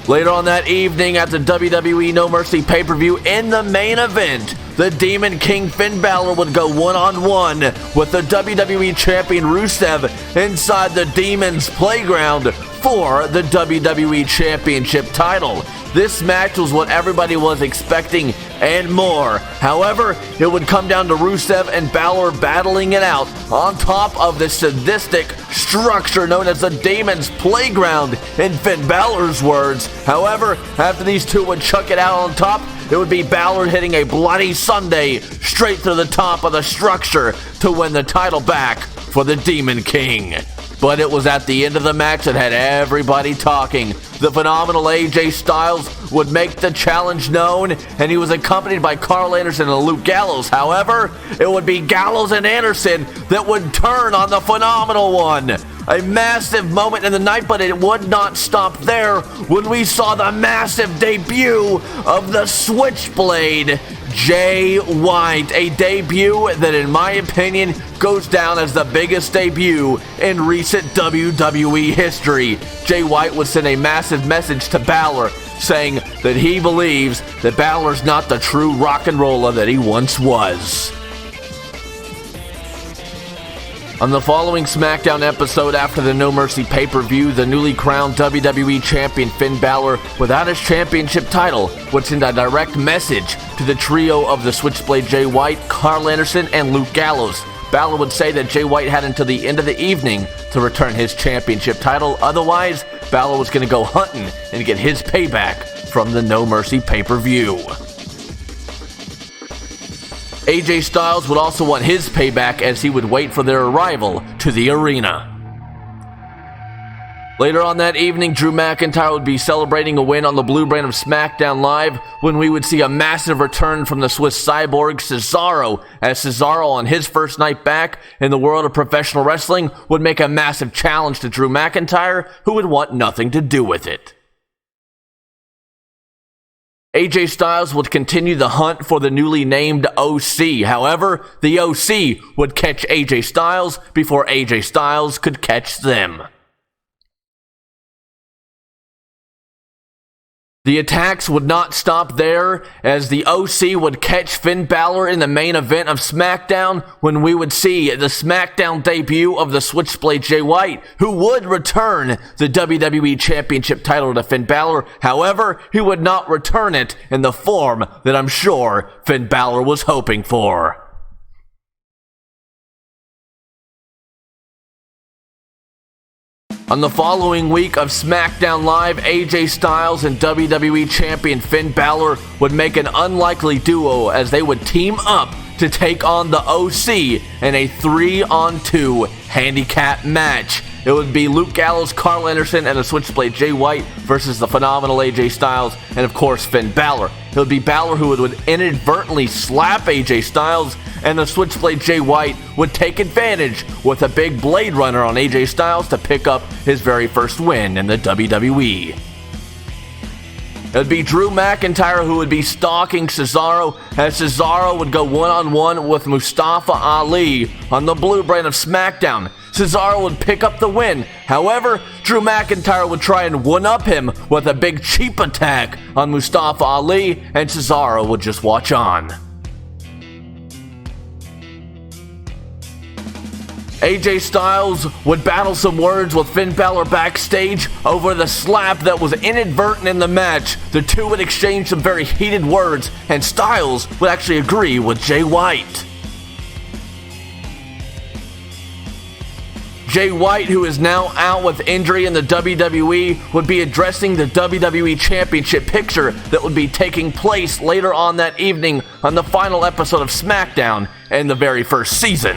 Speaker 1: Later on that evening at the WWE No Mercy pay-per-view, in the main event, the Demon King Finn Balor would go one-on-one with the WWE Champion Rusev inside the Demon's Playground for the WWE Championship title. This match was what everybody was expecting and more. However, it would come down to Rusev and Balor battling it out on top of the sadistic structure known as the Demon's Playground, in Finn Balor's words. However, after these two would chuck it out on top, it would be Balor hitting a bloody Sunday straight through the top of the structure to win the title back for the Demon King. But it was at the end of the match that had everybody talking. The phenomenal AJ Styles would make the challenge known, and he was accompanied by Carl Anderson and Luke Gallows. However, it would be Gallows and Anderson that would turn on the phenomenal one. A massive moment in the night, but it would not stop there when we saw the massive debut of the Switchblade, Jay White. A debut that, in my opinion, goes down as the biggest debut in recent WWE history. Jay White would send a massive message to Balor, saying that he believes that Balor's not the true rock and roller that he once was. On the following SmackDown episode after the No Mercy pay-per-view, the newly crowned WWE Champion Finn Balor, without his championship title, would send a direct message to the trio of the Switchblade Jay White, Carl Anderson, and Luke Gallows. Balor would say that Jay White had until the end of the evening to return his championship title. Otherwise, Balor was going to go hunting and get his payback from the No Mercy pay-per-view. AJ Styles would also want his payback, as he would wait for their arrival to the arena. Later on that evening, Drew McIntyre would be celebrating a win on the blue brand of SmackDown Live when we would see a massive return from the Swiss cyborg Cesaro, as Cesaro on his first night back in the world of professional wrestling would make a massive challenge to Drew McIntyre, who would want nothing to do with it. AJ Styles would continue the hunt for the newly named OC. However, the OC would catch AJ Styles before AJ Styles could catch them. The attacks would not stop there, as the OC would catch Finn Balor in the main event of SmackDown when we would see the SmackDown debut of the Switchblade Jay White, who would return the WWE Championship title to Finn Balor. However, he would not return it in the form that I'm sure Finn Balor was hoping for. On the following week of SmackDown Live, AJ Styles and WWE Champion Finn Balor would make an unlikely duo as they would team up to take on the OC in a 3-on-2 handicap match. It would be Luke Gallows, Carl Anderson, and the Switchblade Jay White versus the phenomenal AJ Styles and, of course, Finn Balor. It would be Balor who would inadvertently slap AJ Styles, and the Switchblade Jay White would take advantage with a big Blade Runner on AJ Styles to pick up his very first win in the WWE. It would be Drew McIntyre who would be stalking Cesaro, as Cesaro would go one-on-one with Mustafa Ali on the blue brand of SmackDown. Cesaro would pick up the win. However, Drew McIntyre would try and one-up him with a big cheap attack on Mustafa Ali, and Cesaro would just watch on. AJ Styles would battle some words with Finn Balor backstage over the slap that was inadvertent in the match. The two would exchange some very heated words, and Styles would actually agree with Jay White. Jay White, who is now out with injury in the WWE, would be addressing the WWE Championship picture that would be taking place later on that evening on the final episode of SmackDown in the very first season.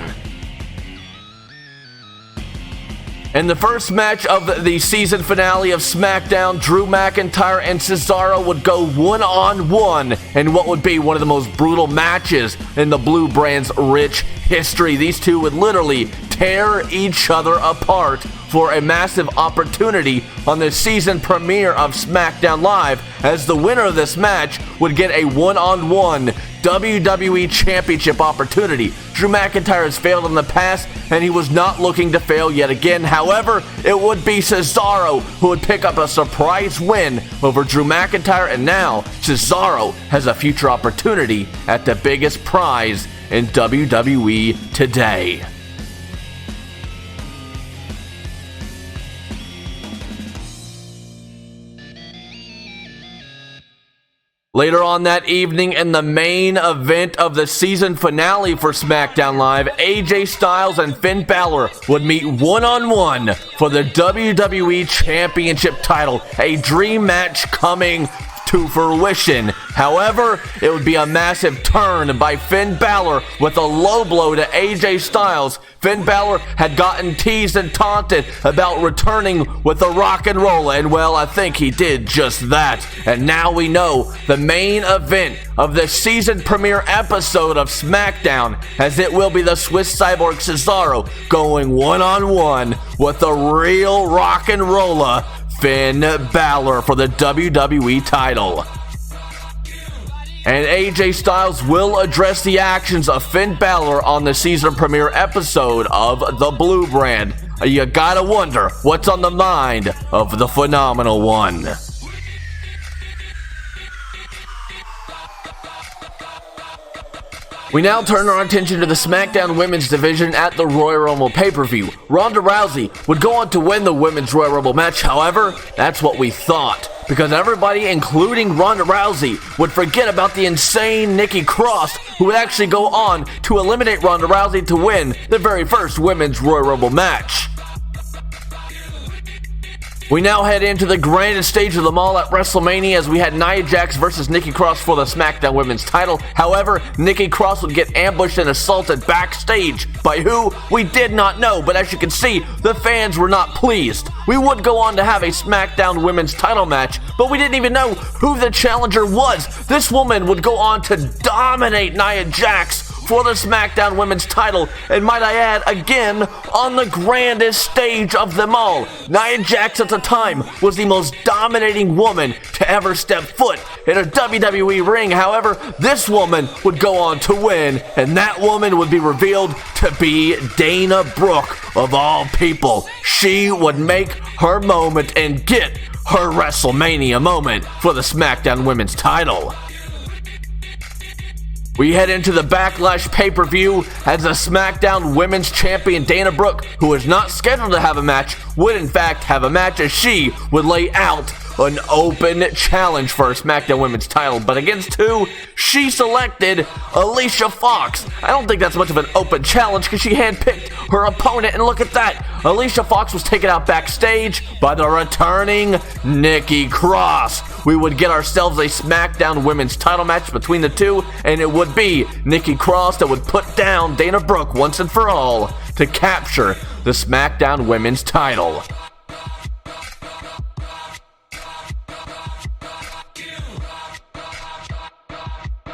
Speaker 1: In the first match of the season finale of SmackDown, Drew McIntyre and Cesaro would go one-on-one in what would be one of the most brutal matches in the Blue Brand's rich history. These two would literally tear each other apart for a massive opportunity on the season premiere of SmackDown Live, as the winner of this match would get a one-on-one WWE Championship opportunity. Drew McIntyre has failed in the past, and he was not looking to fail yet again. However, it would be Cesaro who would pick up a surprise win over Drew McIntyre, and now Cesaro has a future opportunity at the biggest prize in WWE today. Later on that evening, in the main event of the season finale for SmackDown Live, AJ Styles and Finn Balor would meet one-on-one for the WWE Championship title, a dream match coming to fruition. However, it would be a massive turn by Finn Balor with a low blow to AJ Styles. Finn Balor had gotten teased and taunted about returning with the rock and roller, and well, I think he did just that. And now we know the main event of the season premiere episode of SmackDown, as it will be the Swiss cyborg Cesaro going one-on-one with the real rock and roller Finn Balor for the WWE title. And AJ Styles will address the actions of Finn Balor on the season premiere episode of The Blue Brand. You gotta wonder what's on the mind of the Phenomenal One. We now turn our attention to the SmackDown Women's division at the Royal Rumble pay-per-view. Ronda Rousey would go on to win the Women's Royal Rumble match. However, that's what we thought, because everybody, including Ronda Rousey, would forget about the insane Nikki Cross, who would actually go on to eliminate Ronda Rousey to win the very first Women's Royal Rumble match. We now head into the grandest stage of them all at WrestleMania as we had Nia Jax versus Nikki Cross for the SmackDown Women's title. However, Nikki Cross would get ambushed and assaulted backstage. By who? We did not know, but as you can see, the fans were not pleased. We would go on to have a SmackDown Women's title match, but we didn't even know who the challenger was. This woman would go on to dominate Nia Jax for the SmackDown Women's title, and might I add, again, on the grandest stage of them all. Nia Jax at the time was the most dominating woman to ever step foot in a WWE ring. However, this woman would go on to win, and that woman would be revealed to be Dana Brooke, of all people. She would make her moment and get her WrestleMania moment for the SmackDown Women's title. We head into the Backlash pay-per-view as the SmackDown Women's Champion Dana Brooke, who is not scheduled to have a match, would in fact have a match as she would lay out an open challenge for her SmackDown Women's title. But against who? She selected Alicia Fox. I don't think that's much of an open challenge because she handpicked her opponent, and look at that. Alicia Fox was taken out backstage by the returning Nikki Cross. We would get ourselves a SmackDown Women's title match between the two, and it would be Nikki Cross that would put down Dana Brooke once and for all to capture the SmackDown Women's title.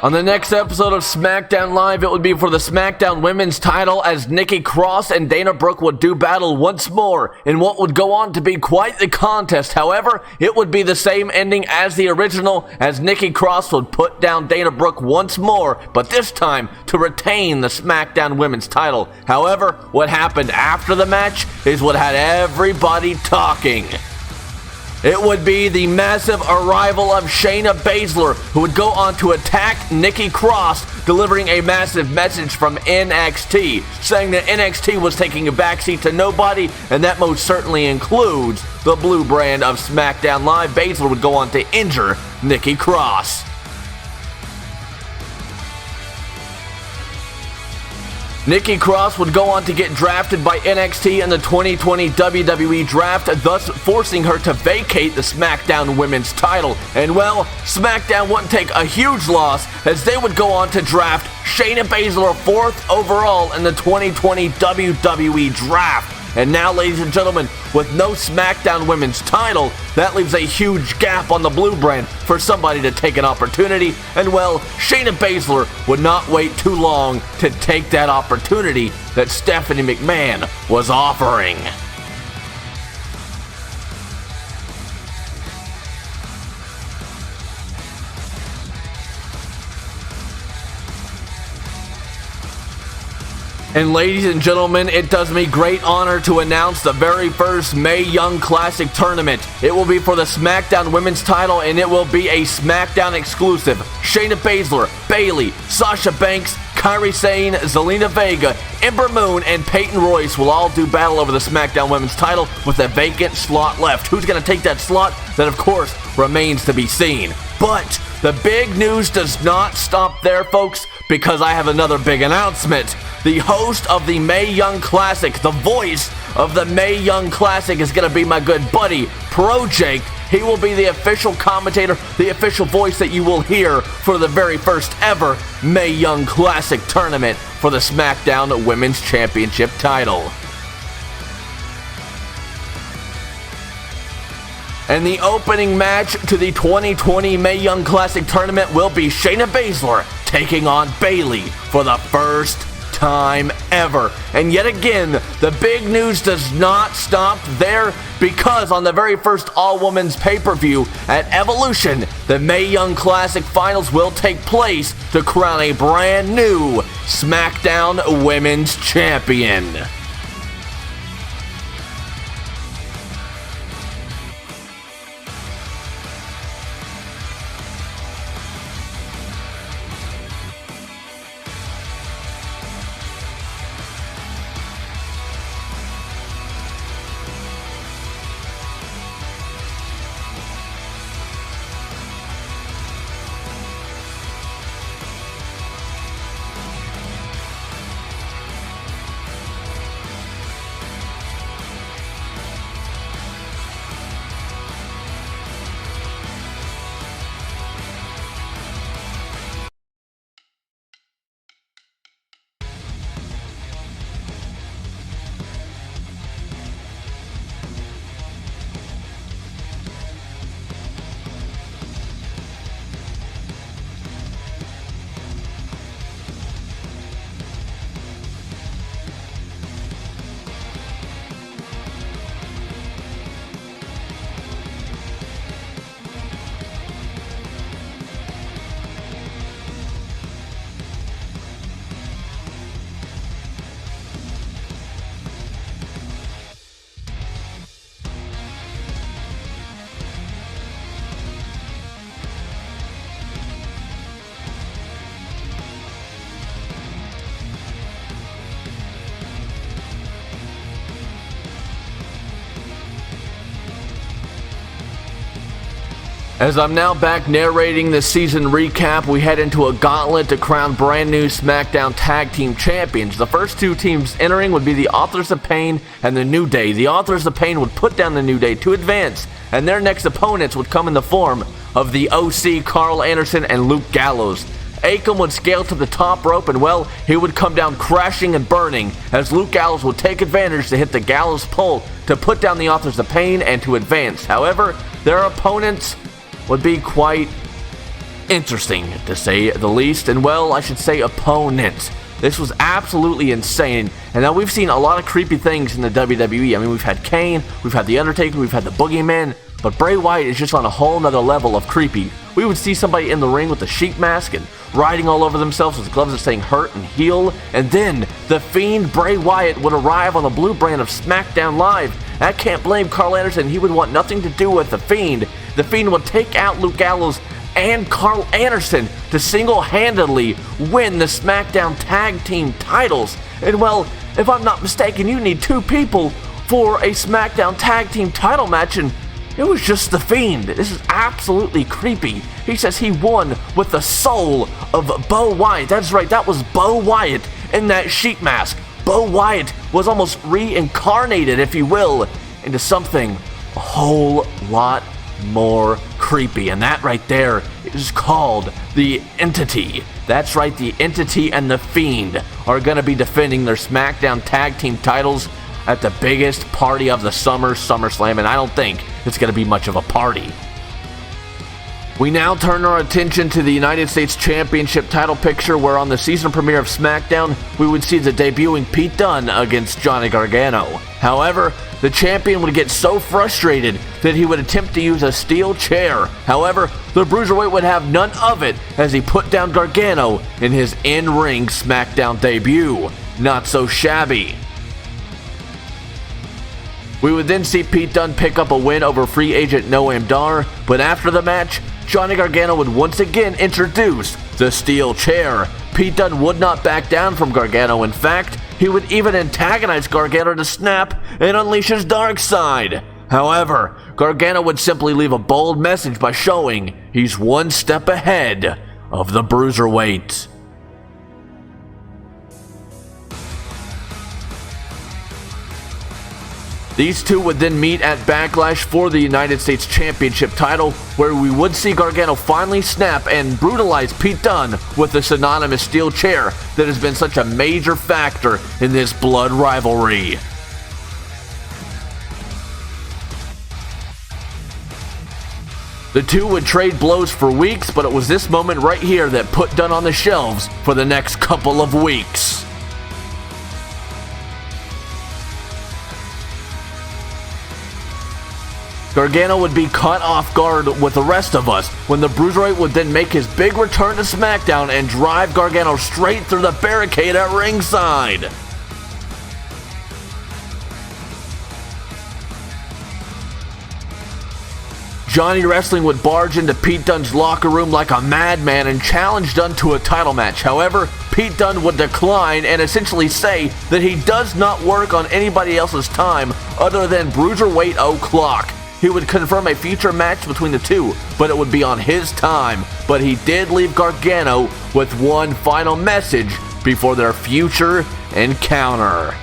Speaker 1: On the next episode of SmackDown Live, it would be for the SmackDown Women's title as Nikki Cross and Dana Brooke would do battle once more in what would go on to be quite the contest. However, it would be the same ending as the original, as Nikki Cross would put down Dana Brooke once more, but this time to retain the SmackDown Women's title. However, what happened after the match is what had everybody talking. It would be the massive arrival of Shayna Baszler, who would go on to attack Nikki Cross, delivering a massive message from NXT, saying that NXT was taking a backseat to nobody, and that most certainly includes the blue brand of SmackDown Live. Baszler would go on to injure Nikki Cross. Nikki Cross would go on to get drafted by NXT in the 2020 WWE Draft, thus forcing her to vacate the SmackDown Women's title. And well, SmackDown wouldn't take a huge loss as they would go on to draft Shayna Baszler 4th overall in the 2020 WWE Draft. And now, ladies and gentlemen, with no SmackDown Women's title, that leaves a huge gap on the blue brand for somebody to take an opportunity. And well, Shayna Baszler would not wait too long to take that opportunity that Stephanie McMahon was offering. And ladies and gentlemen, it does me great honor to announce the very first Mae Young Classic tournament. It will be for the SmackDown Women's title, and it will be a SmackDown exclusive. Shayna Baszler, Bayley, Sasha Banks, Kairi Sane, Zelina Vega, Ember Moon, and Peyton Royce will all do battle over the SmackDown Women's title with a vacant slot left. Who's going to take that slot? That, of course, remains to be seen. But the big news does not stop there, folks, because I have another big announcement. The host of the Mae Young Classic, the voice of the Mae Young Classic, is going to be my good buddy, Pro Jake. He will be the official commentator, the official voice that you will hear for the very first ever Mae Young Classic tournament for the SmackDown Women's Championship title. And the opening match to the 2020 Mae Young Classic tournament will be Shayna Baszler taking on Bayley for the first time ever. And yet again, the big news does not stop there, because on the very first all-women's pay-per-view at Evolution, the Mae Young Classic finals will take place to crown a brand new SmackDown Women's Champion. As I'm now back narrating the season recap, we head into a gauntlet to crown brand new SmackDown Tag Team Champions. The first two teams entering would be the Authors of Pain and the New Day. The Authors of Pain would put down the New Day to advance, and their next opponents would come in the form of the OC, Carl Anderson, and Luke Gallows. Akam would scale to the top rope, and well, he would come down crashing and burning, as Luke Gallows would take advantage to hit the Gallows pole to put down the Authors of Pain and to advance. However, their opponents would be quite interesting, to say the least, and well, I should say opponents. This was absolutely insane, and now we've seen a lot of creepy things in the WWE. I mean, we've had Kane, we've had The Undertaker, we've had the Boogeyman, but Bray Wyatt is just on a whole nother level of creepy. We would see somebody in the ring with a sheep mask and riding all over themselves with gloves that saying hurt and heal, and then the Fiend Bray Wyatt would arrive on the blue brand of SmackDown Live. I can't blame Carl Anderson, he would want nothing to do with the Fiend. The Fiend would take out Luke Gallows and Carl Anderson to single-handedly win the SmackDown Tag Team titles. And well, if I'm not mistaken, you need two people for a SmackDown Tag Team title match, and it was just the Fiend. This is absolutely creepy. He says he won with the soul of Bo Wyatt. That's right, that was Bo Wyatt in that sheep mask. Bo Wyatt was almost reincarnated, if you will, into something a whole lot more creepy, and that right there is called the Entity. That's right, the Entity and the Fiend are going to be defending their SmackDown Tag Team titles at the biggest party of the summer, SummerSlam, and I don't think it's going to be much of a party. We now turn our attention to the United States Championship title picture, where on the season premiere of SmackDown, we would see the debuting Pete Dunne against Johnny Gargano. However, the champion would get so frustrated that he would attempt to use a steel chair. However, the Bruiserweight would have none of it as he put down Gargano in his in-ring SmackDown debut. Not so shabby. We would then see Pete Dunne pick up a win over free agent Noam Dar, but after the match, Johnny Gargano would once again introduce the steel chair. Pete Dunne would not back down from Gargano. In fact, he would even antagonize Gargano to snap and unleash his dark side. However, Gargano would simply leave a bold message by showing he's one step ahead of the Bruiserweight. These two would then meet at Backlash for the United States Championship title, where we would see Gargano finally snap and brutalize Pete Dunne with the synonymous steel chair that has been such a major factor in this blood rivalry. The two would trade blows for weeks, but it was this moment right here that put Dunne on the shelves for the next couple of weeks. Gargano would be caught off guard with the rest of us when the Bruiserweight would then make his big return to SmackDown and drive Gargano straight through the barricade at ringside. Johnny Wrestling would barge into Pete Dunne's locker room like a madman and challenge Dunne to a title match. However, Pete Dunne would decline and essentially say that he does not work on anybody else's time other than Bruiserweight O'Clock. He would confirm a future match between the two, but it would be on his time. But he did leave Gargano with one final message before their future encounter.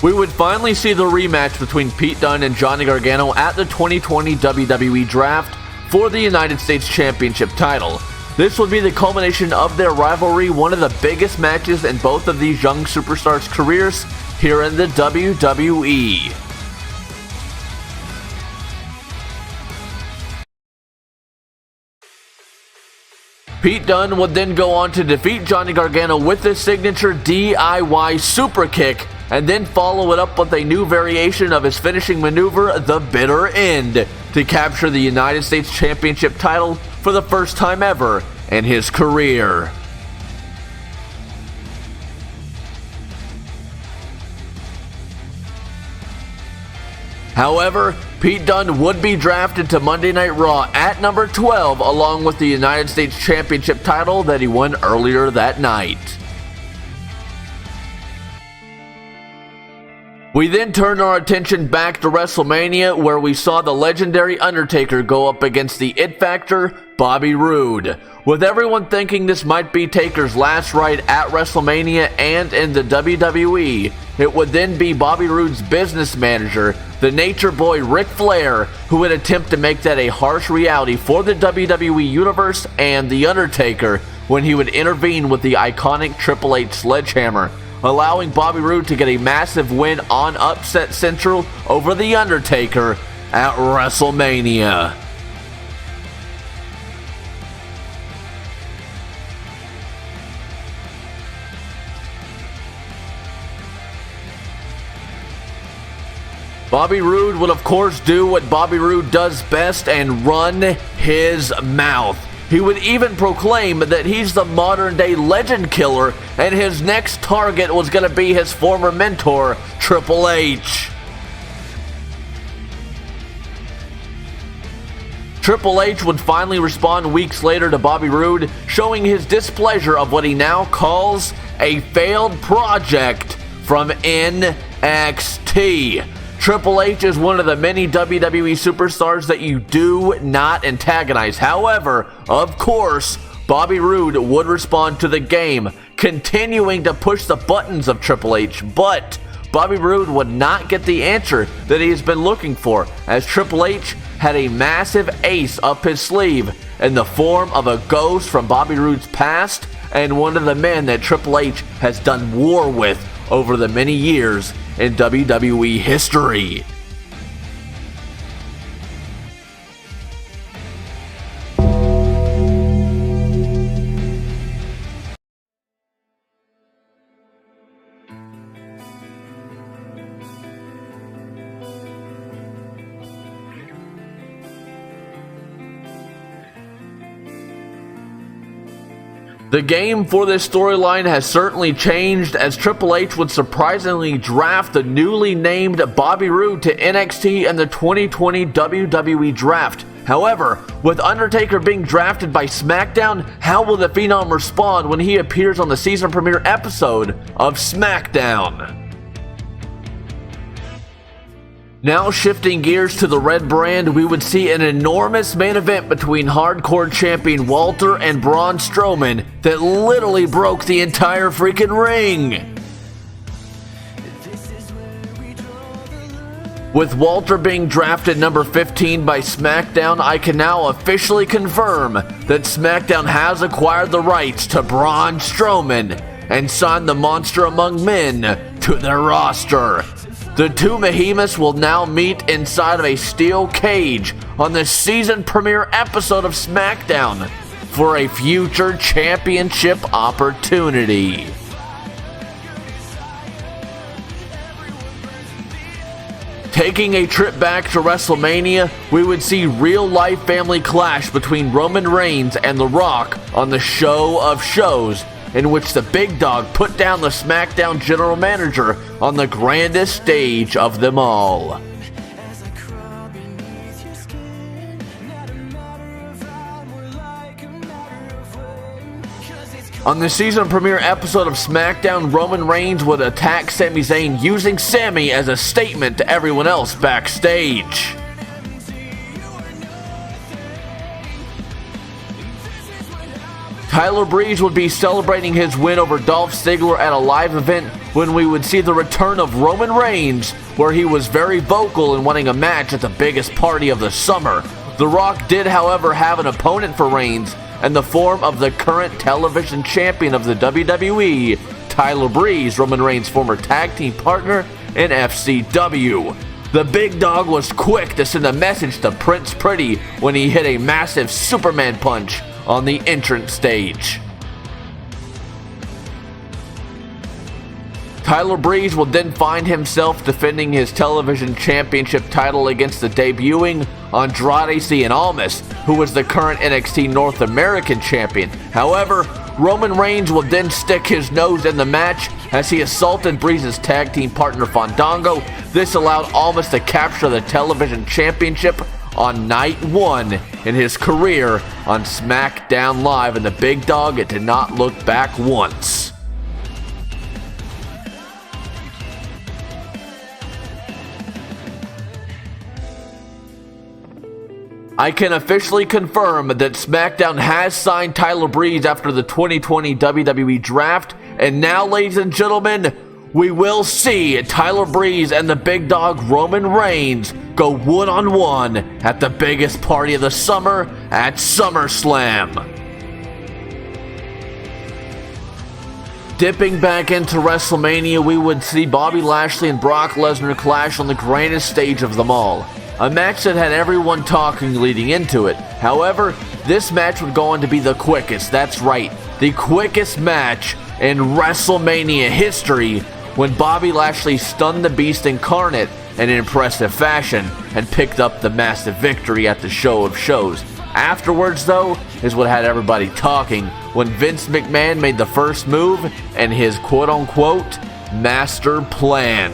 Speaker 1: We would finally see the rematch between Pete Dunne and Johnny Gargano at the 2020 WWE Draft for the United States Championship title. This would be the culmination of their rivalry, one of the biggest matches in both of these young superstars' careers here in the WWE. Pete Dunne would then go on to defeat Johnny Gargano with his signature DIY super kick, and then follow it up with a new variation of his finishing maneuver, the Bitter End, to capture the United States Championship title for the first time ever in his career. However, Pete Dunne would be drafted to Monday Night Raw at number 12 along with the United States Championship title that he won earlier that night. We then turned our attention back to WrestleMania, where we saw the legendary Undertaker go up against the It Factor, Bobby Roode. With everyone thinking this might be Taker's last ride at WrestleMania and in the WWE, it would then be Bobby Roode's business manager, the Nature Boy Ric Flair, who would attempt to make that a harsh reality for the WWE Universe and the Undertaker when he would intervene with the iconic Triple H sledgehammer, allowing Bobby Roode to get a massive win on Upset Central over The Undertaker at WrestleMania. Bobby Roode would of course do what Bobby Roode does best and run his mouth. He would even proclaim that he's the modern-day legend killer and his next target was going to be his former mentor, Triple H. Triple H would finally respond weeks later to Bobby Roode, showing his displeasure of what he now calls a failed project from NXT. Triple H is one of the many WWE superstars that you do not antagonize. However, of course, Bobby Roode would respond to the game, continuing to push the buttons of Triple H, but Bobby Roode would not get the answer that he has been looking for, as Triple H had a massive ace up his sleeve in the form of a ghost from Bobby Roode's past and one of the men that Triple H has done war with over the many years in WWE history. The game for this storyline has certainly changed, as Triple H would surprisingly draft the newly named Bobby Roode to NXT in the 2020 WWE Draft. However, with Undertaker being drafted by SmackDown, how will the Phenom respond when he appears on the season premiere episode of SmackDown? Now shifting gears to the red brand, we would see an enormous main event between hardcore champion Walter and Braun Strowman that literally broke the entire freaking ring. With Walter being drafted number 15 by SmackDown, I can now officially confirm that SmackDown has acquired the rights to Braun Strowman and signed the Monster Among Men to their roster. The two behemoths will now meet inside of a steel cage on the season premiere episode of SmackDown for a future championship opportunity. Taking a trip back to WrestleMania, we would see real-life family clash between Roman Reigns and The Rock on the Show of Shows, in which the big dog put down the SmackDown general manager on the grandest stage of them all. On the season premiere episode of SmackDown, Roman Reigns would attack Sami Zayn, using Sami as a statement to everyone else backstage. Tyler Breeze would be celebrating his win over Dolph Ziggler at a live event when we would see the return of Roman Reigns, where he was very vocal in wanting a match at the biggest party of the summer. The Rock did, however, have an opponent for Reigns in the form of the current television champion of the WWE, Tyler Breeze, Roman Reigns' former tag team partner in FCW. The big dog was quick to send a message to Prince Pretty when he hit a massive Superman punch on the entrance stage. Tyler Breeze will then find himself defending his television championship title against the debuting Andrade Cien Almas, who was the current NXT North American champion. However, Roman Reigns will then stick his nose in the match as he assaulted Breeze's tag team partner Fandango. This allowed Almas to capture the television championship on night 1 in his career on SmackDown Live, and the big dog did not look back once. I can officially confirm that SmackDown has signed Tyler Breeze after the 2020 WWE Draft, and now, ladies and gentlemen, we will see Tyler Breeze and the big dog Roman Reigns go one-on-one at the biggest party of the summer at SummerSlam. Dipping back into WrestleMania, we would see Bobby Lashley and Brock Lesnar clash on the grandest stage of them all. A match that had everyone talking leading into it. However, this match would go on to be the quickest, that's right, the quickest match in WrestleMania history, when Bobby Lashley stunned the Beast Incarnate in impressive fashion and picked up the massive victory at the Show of Shows. Afterwards, though, is what had everybody talking, when Vince McMahon made the first move in his quote-unquote master plan.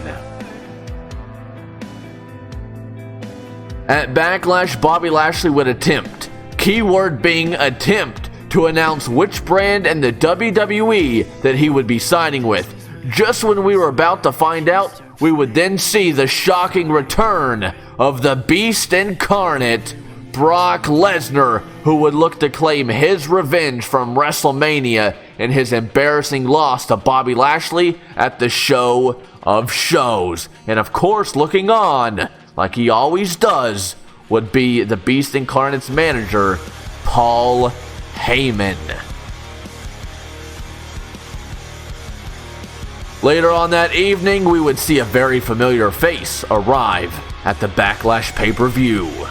Speaker 1: At Backlash, Bobby Lashley would attempt, keyword being attempt, to announce which brand in the WWE that he would be signing with. Just when we were about to find out, we would then see the shocking return of the Beast Incarnate, Brock Lesnar, who would look to claim his revenge from WrestleMania in his embarrassing loss to Bobby Lashley at the Show of Shows. And of course, looking on, like he always does, would be the Beast Incarnate's manager, Paul Heyman. Later on that evening, we would see a very familiar face arrive at the Backlash pay-per-view.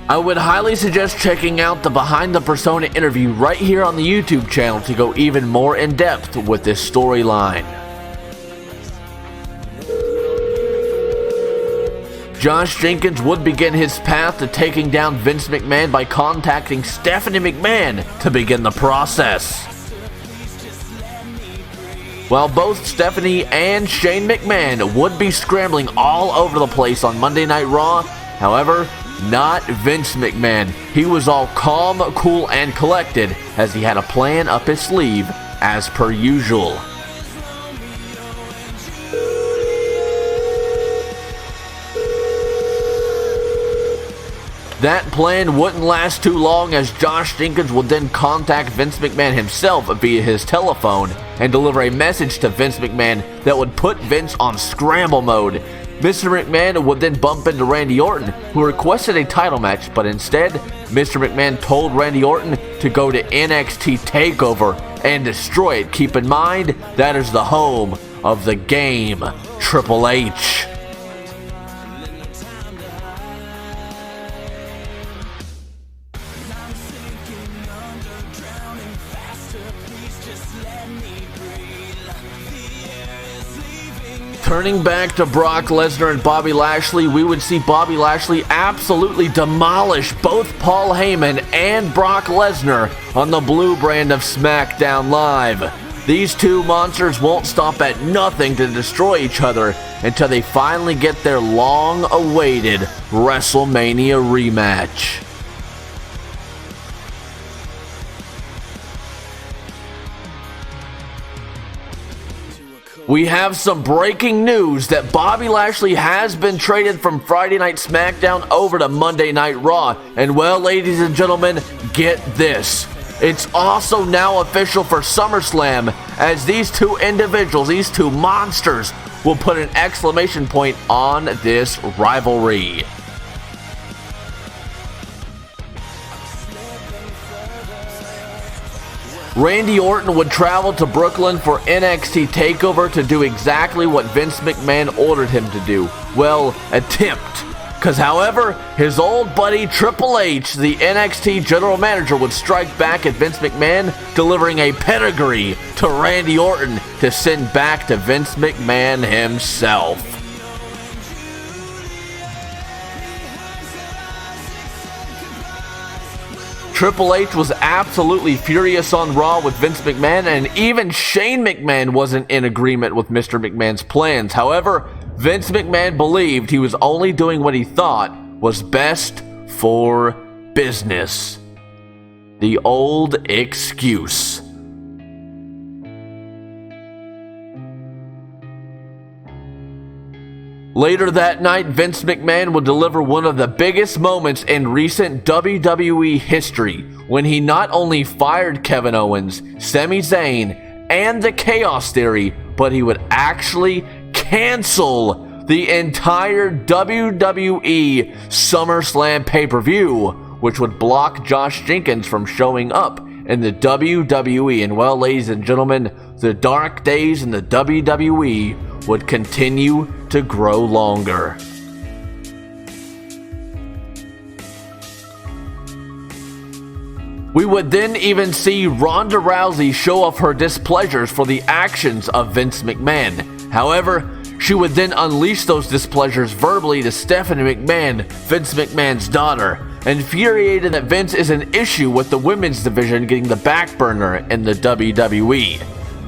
Speaker 1: I would highly suggest checking out the Behind the Persona interview right here on the YouTube channel to go even more in depth with this storyline. Josh Jenkins would begin his path to taking down Vince McMahon by contacting Stephanie McMahon to begin the process. While both Stephanie and Shane McMahon would be scrambling all over the place on Monday Night Raw, however, not Vince McMahon. He was all calm, cool, and collected as he had a plan up his sleeve as per usual. That plan wouldn't last too long, as Josh Jenkins would then contact Vince McMahon himself via his telephone and deliver a message to Vince McMahon that would put Vince on scramble mode. Mr. McMahon would then bump into Randy Orton, who requested a title match, but instead, Mr. McMahon told Randy Orton to go to NXT TakeOver and destroy it. Keep in mind, that is the home of the game, Triple H. Turning back to Brock Lesnar and Bobby Lashley, we would see Bobby Lashley absolutely demolish both Paul Heyman and Brock Lesnar on the blue brand of SmackDown Live. These two monsters won't stop at nothing to destroy each other until they finally get their long-awaited WrestleMania rematch. We have some breaking news that Bobby Lashley has been traded from Friday Night SmackDown over to Monday Night Raw. And well, ladies and gentlemen, get this. It's also now official for SummerSlam, as these two individuals, these two monsters, will put an exclamation point on this rivalry. Randy Orton would travel to Brooklyn for NXT TakeOver to do exactly what Vince McMahon ordered him to do. Well, attempt Because however, his old buddy Triple H, the NXT general manager, would strike back at Vince McMahon, delivering a pedigree to Randy Orton to send back to Vince McMahon himself. Triple H was absolutely furious on Raw with Vince McMahon, and even Shane McMahon wasn't in agreement with Mr. McMahon's plans. However, Vince McMahon believed he was only doing what he thought was best for business. The old excuse. Later that night, Vince McMahon would deliver one of the biggest moments in recent WWE history when he not only fired Kevin Owens, Sami Zayn, and the Chaos Theory, but he would actually cancel the entire WWE SummerSlam pay-per-view, which would block Josh Jenkins from showing up in the WWE. And well, ladies and gentlemen, the dark days in the WWE would continue to grow longer. We would then even see Ronda Rousey show off her displeasures for the actions of Vince McMahon. However, she would then unleash those displeasures verbally to Stephanie McMahon, Vince McMahon's daughter, infuriated that Vince is an issue with the women's division getting the back burner in the WWE.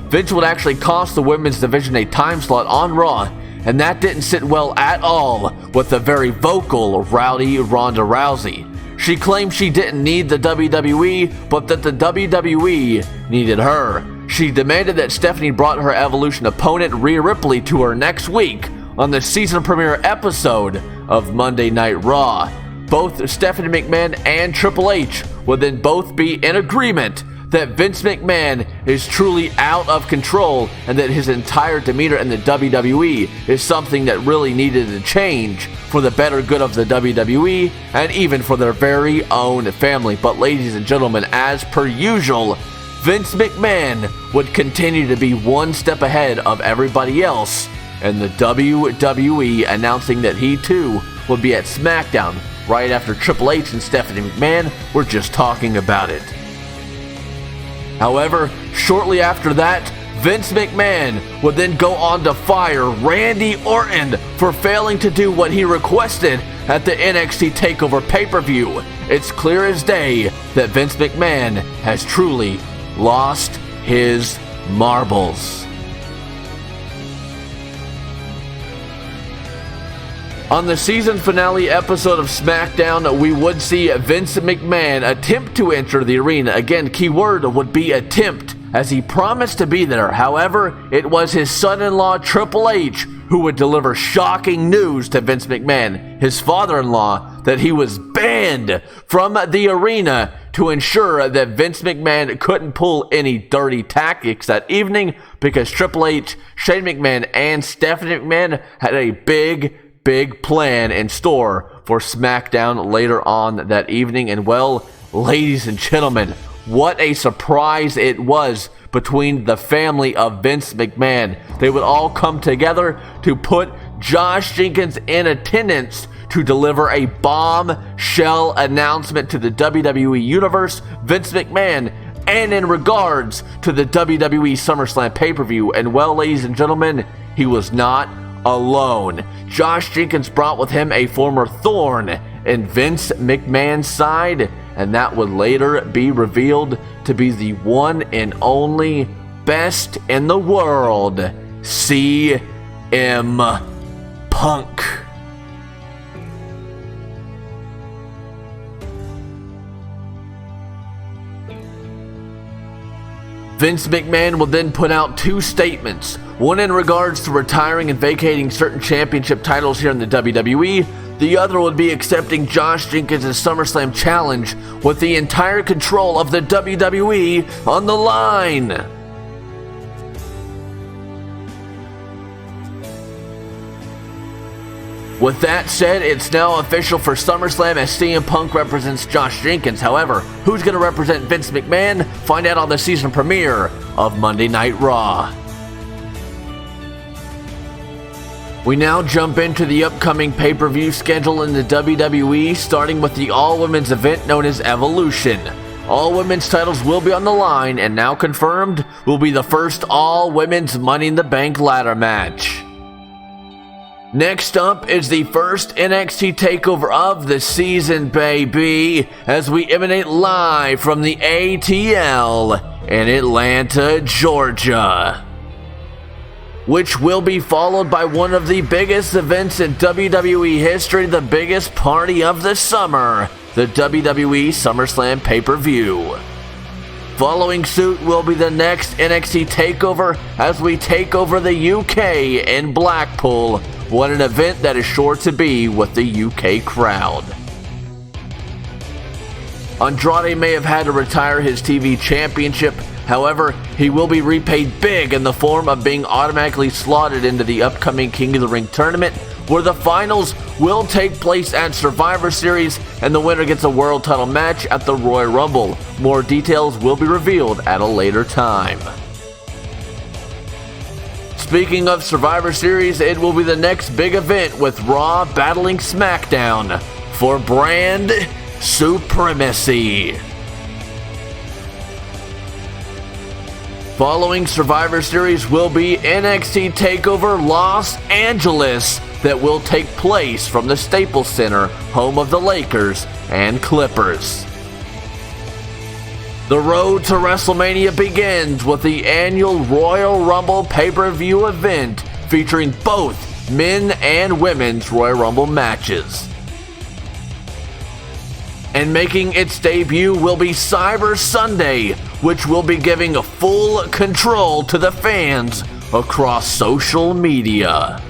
Speaker 1: Vince would actually cost the women's division a time slot on Raw, and that didn't sit well at all with the very vocal, rowdy Ronda Rousey. She claimed she didn't need the WWE, but that the WWE needed her. She demanded that Stephanie brought her Evolution opponent Rhea Ripley to her next week on the season premiere episode of Monday Night Raw. Both Stephanie McMahon and Triple H would then both be in agreement that Vince McMahon is truly out of control and that his entire demeanor in the WWE is something that really needed to change for the better good of the WWE and even for their very own family. But ladies and gentlemen, as per usual, Vince McMahon would continue to be one step ahead of everybody else in the WWE, announcing that he too would be at SmackDown right after Triple H and Stephanie McMahon were just talking about it. However, shortly after that, Vince McMahon would then go on to fire Randy Orton for failing to do what he requested at the NXT TakeOver pay-per-view. It's clear as day that Vince McMahon has truly lost his marbles. On the season finale episode of SmackDown, we would see Vince McMahon attempt to enter the arena. Again, keyword would be attempt, as he promised to be there. However, it was his son-in-law Triple H who would deliver shocking news to Vince McMahon, his father-in-law, that he was banned from the arena to ensure that Vince McMahon couldn't pull any dirty tactics that evening, because Triple H, Shane McMahon, and Stephanie McMahon had a big plan in store for SmackDown later on that evening. And well, ladies and gentlemen, what a surprise it was between the family of Vince McMahon. They would all come together to put Josh Jenkins in attendance to deliver a bombshell announcement to the WWE Universe, Vince McMahon, and in regards to the WWE SummerSlam pay-per-view. And well, ladies and gentlemen, he was not alone. Josh Jenkins brought with him a former thorn in Vince McMahon's side, and that would later be revealed to be the one and only best in the world, CM Punk. Vince McMahon will then put out two statements, one in regards to retiring and vacating certain championship titles here in the WWE. The other would be accepting Josh Jenkins' SummerSlam challenge with the entire control of the WWE on the line. With that said, it's now official for SummerSlam as CM Punk represents Josh Jenkins. However, who's going to represent Vince McMahon? Find out on the season premiere of Monday Night Raw. We now jump into the upcoming pay-per-view schedule in the WWE, starting with the all-women's event known as Evolution. All women's titles will be on the line, and now confirmed will be the first all-women's Money in the Bank ladder match. Next up is the first NXT takeover of the season, baby, as we emanate live from the ATL in Atlanta, Georgia, which will be followed by one of the biggest events in WWE history, the biggest party of the summer, the WWE SummerSlam pay-per-view. Following suit will be the next NXT takeover as we take over the UK in Blackpool. What an event that is sure to be with the UK crowd. Andrade may have had to retire his TV championship. However, he will be repaid big in the form of being automatically slotted into the upcoming King of the Ring tournament, where the finals will take place at Survivor Series and the winner gets a world title match at the Royal Rumble. More details will be revealed at a later time. Speaking of Survivor Series, it will be the next big event with Raw battling SmackDown for brand supremacy. Following Survivor Series will be NXT TakeOver Los Angeles that will take place from the Staples Center, home of the Lakers and Clippers. The road to WrestleMania begins with the annual Royal Rumble pay-per-view event featuring both men and women's Royal Rumble matches. And making its debut will be Cyber Sunday, which will be giving full control to the fans across social media.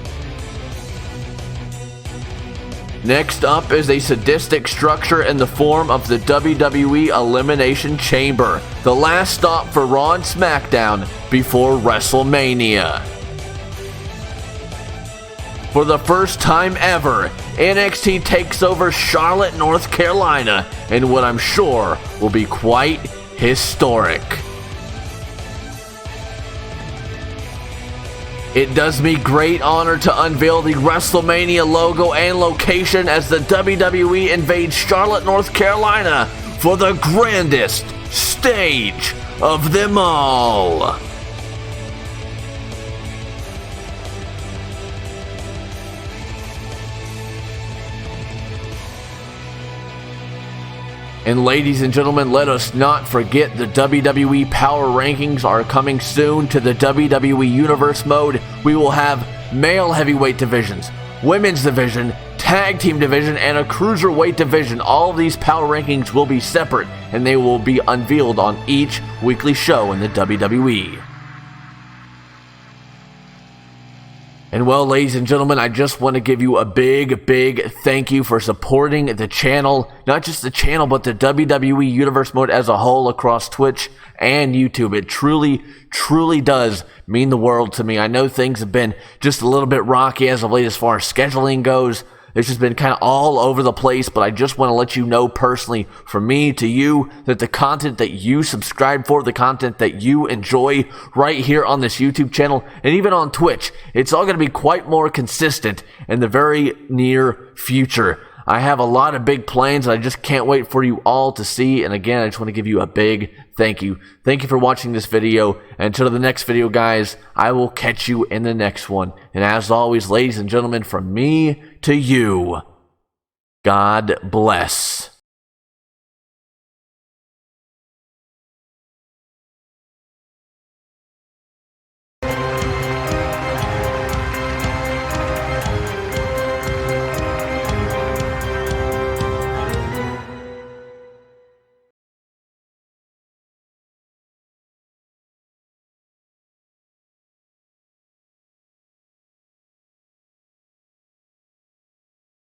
Speaker 1: Next up is a sadistic structure in the form of the WWE Elimination Chamber, the last stop for Raw and SmackDown before WrestleMania. For the first time ever, NXT takes over Charlotte, North Carolina, in what I'm sure will be quite historic. It does me great honor to unveil the WrestleMania logo and location as the WWE invades Charlotte, North Carolina for the grandest stage of them all. And ladies and gentlemen, let us not forget the WWE Power Rankings are coming soon to the WWE Universe Mode. We will have male heavyweight divisions, women's division, tag team division, and a cruiserweight division. All of these Power Rankings will be separate, and they will be unveiled on each weekly show in the WWE. And well, ladies and gentlemen, I just want to give you a big thank you for supporting the channel. Not just the channel, but the WWE Universe Mode as a whole across Twitch and YouTube. It truly does mean the world to me. I know things have been just a little bit rocky as of late as far as scheduling goes. It's just been kind of all over the place, but I just want to let you know personally, from me to you, that the content that you subscribe for, the content that you enjoy right here on this YouTube channel, and even on Twitch, it's all going to be quite more consistent in the very near future. I have a lot of big plans, and I just can't wait for you all to see, and again, I just want to give you a big thank you. Thank you for watching this video. Until the next video, guys, I will catch you in the next one. And as always, ladies and gentlemen, from me to you, God bless.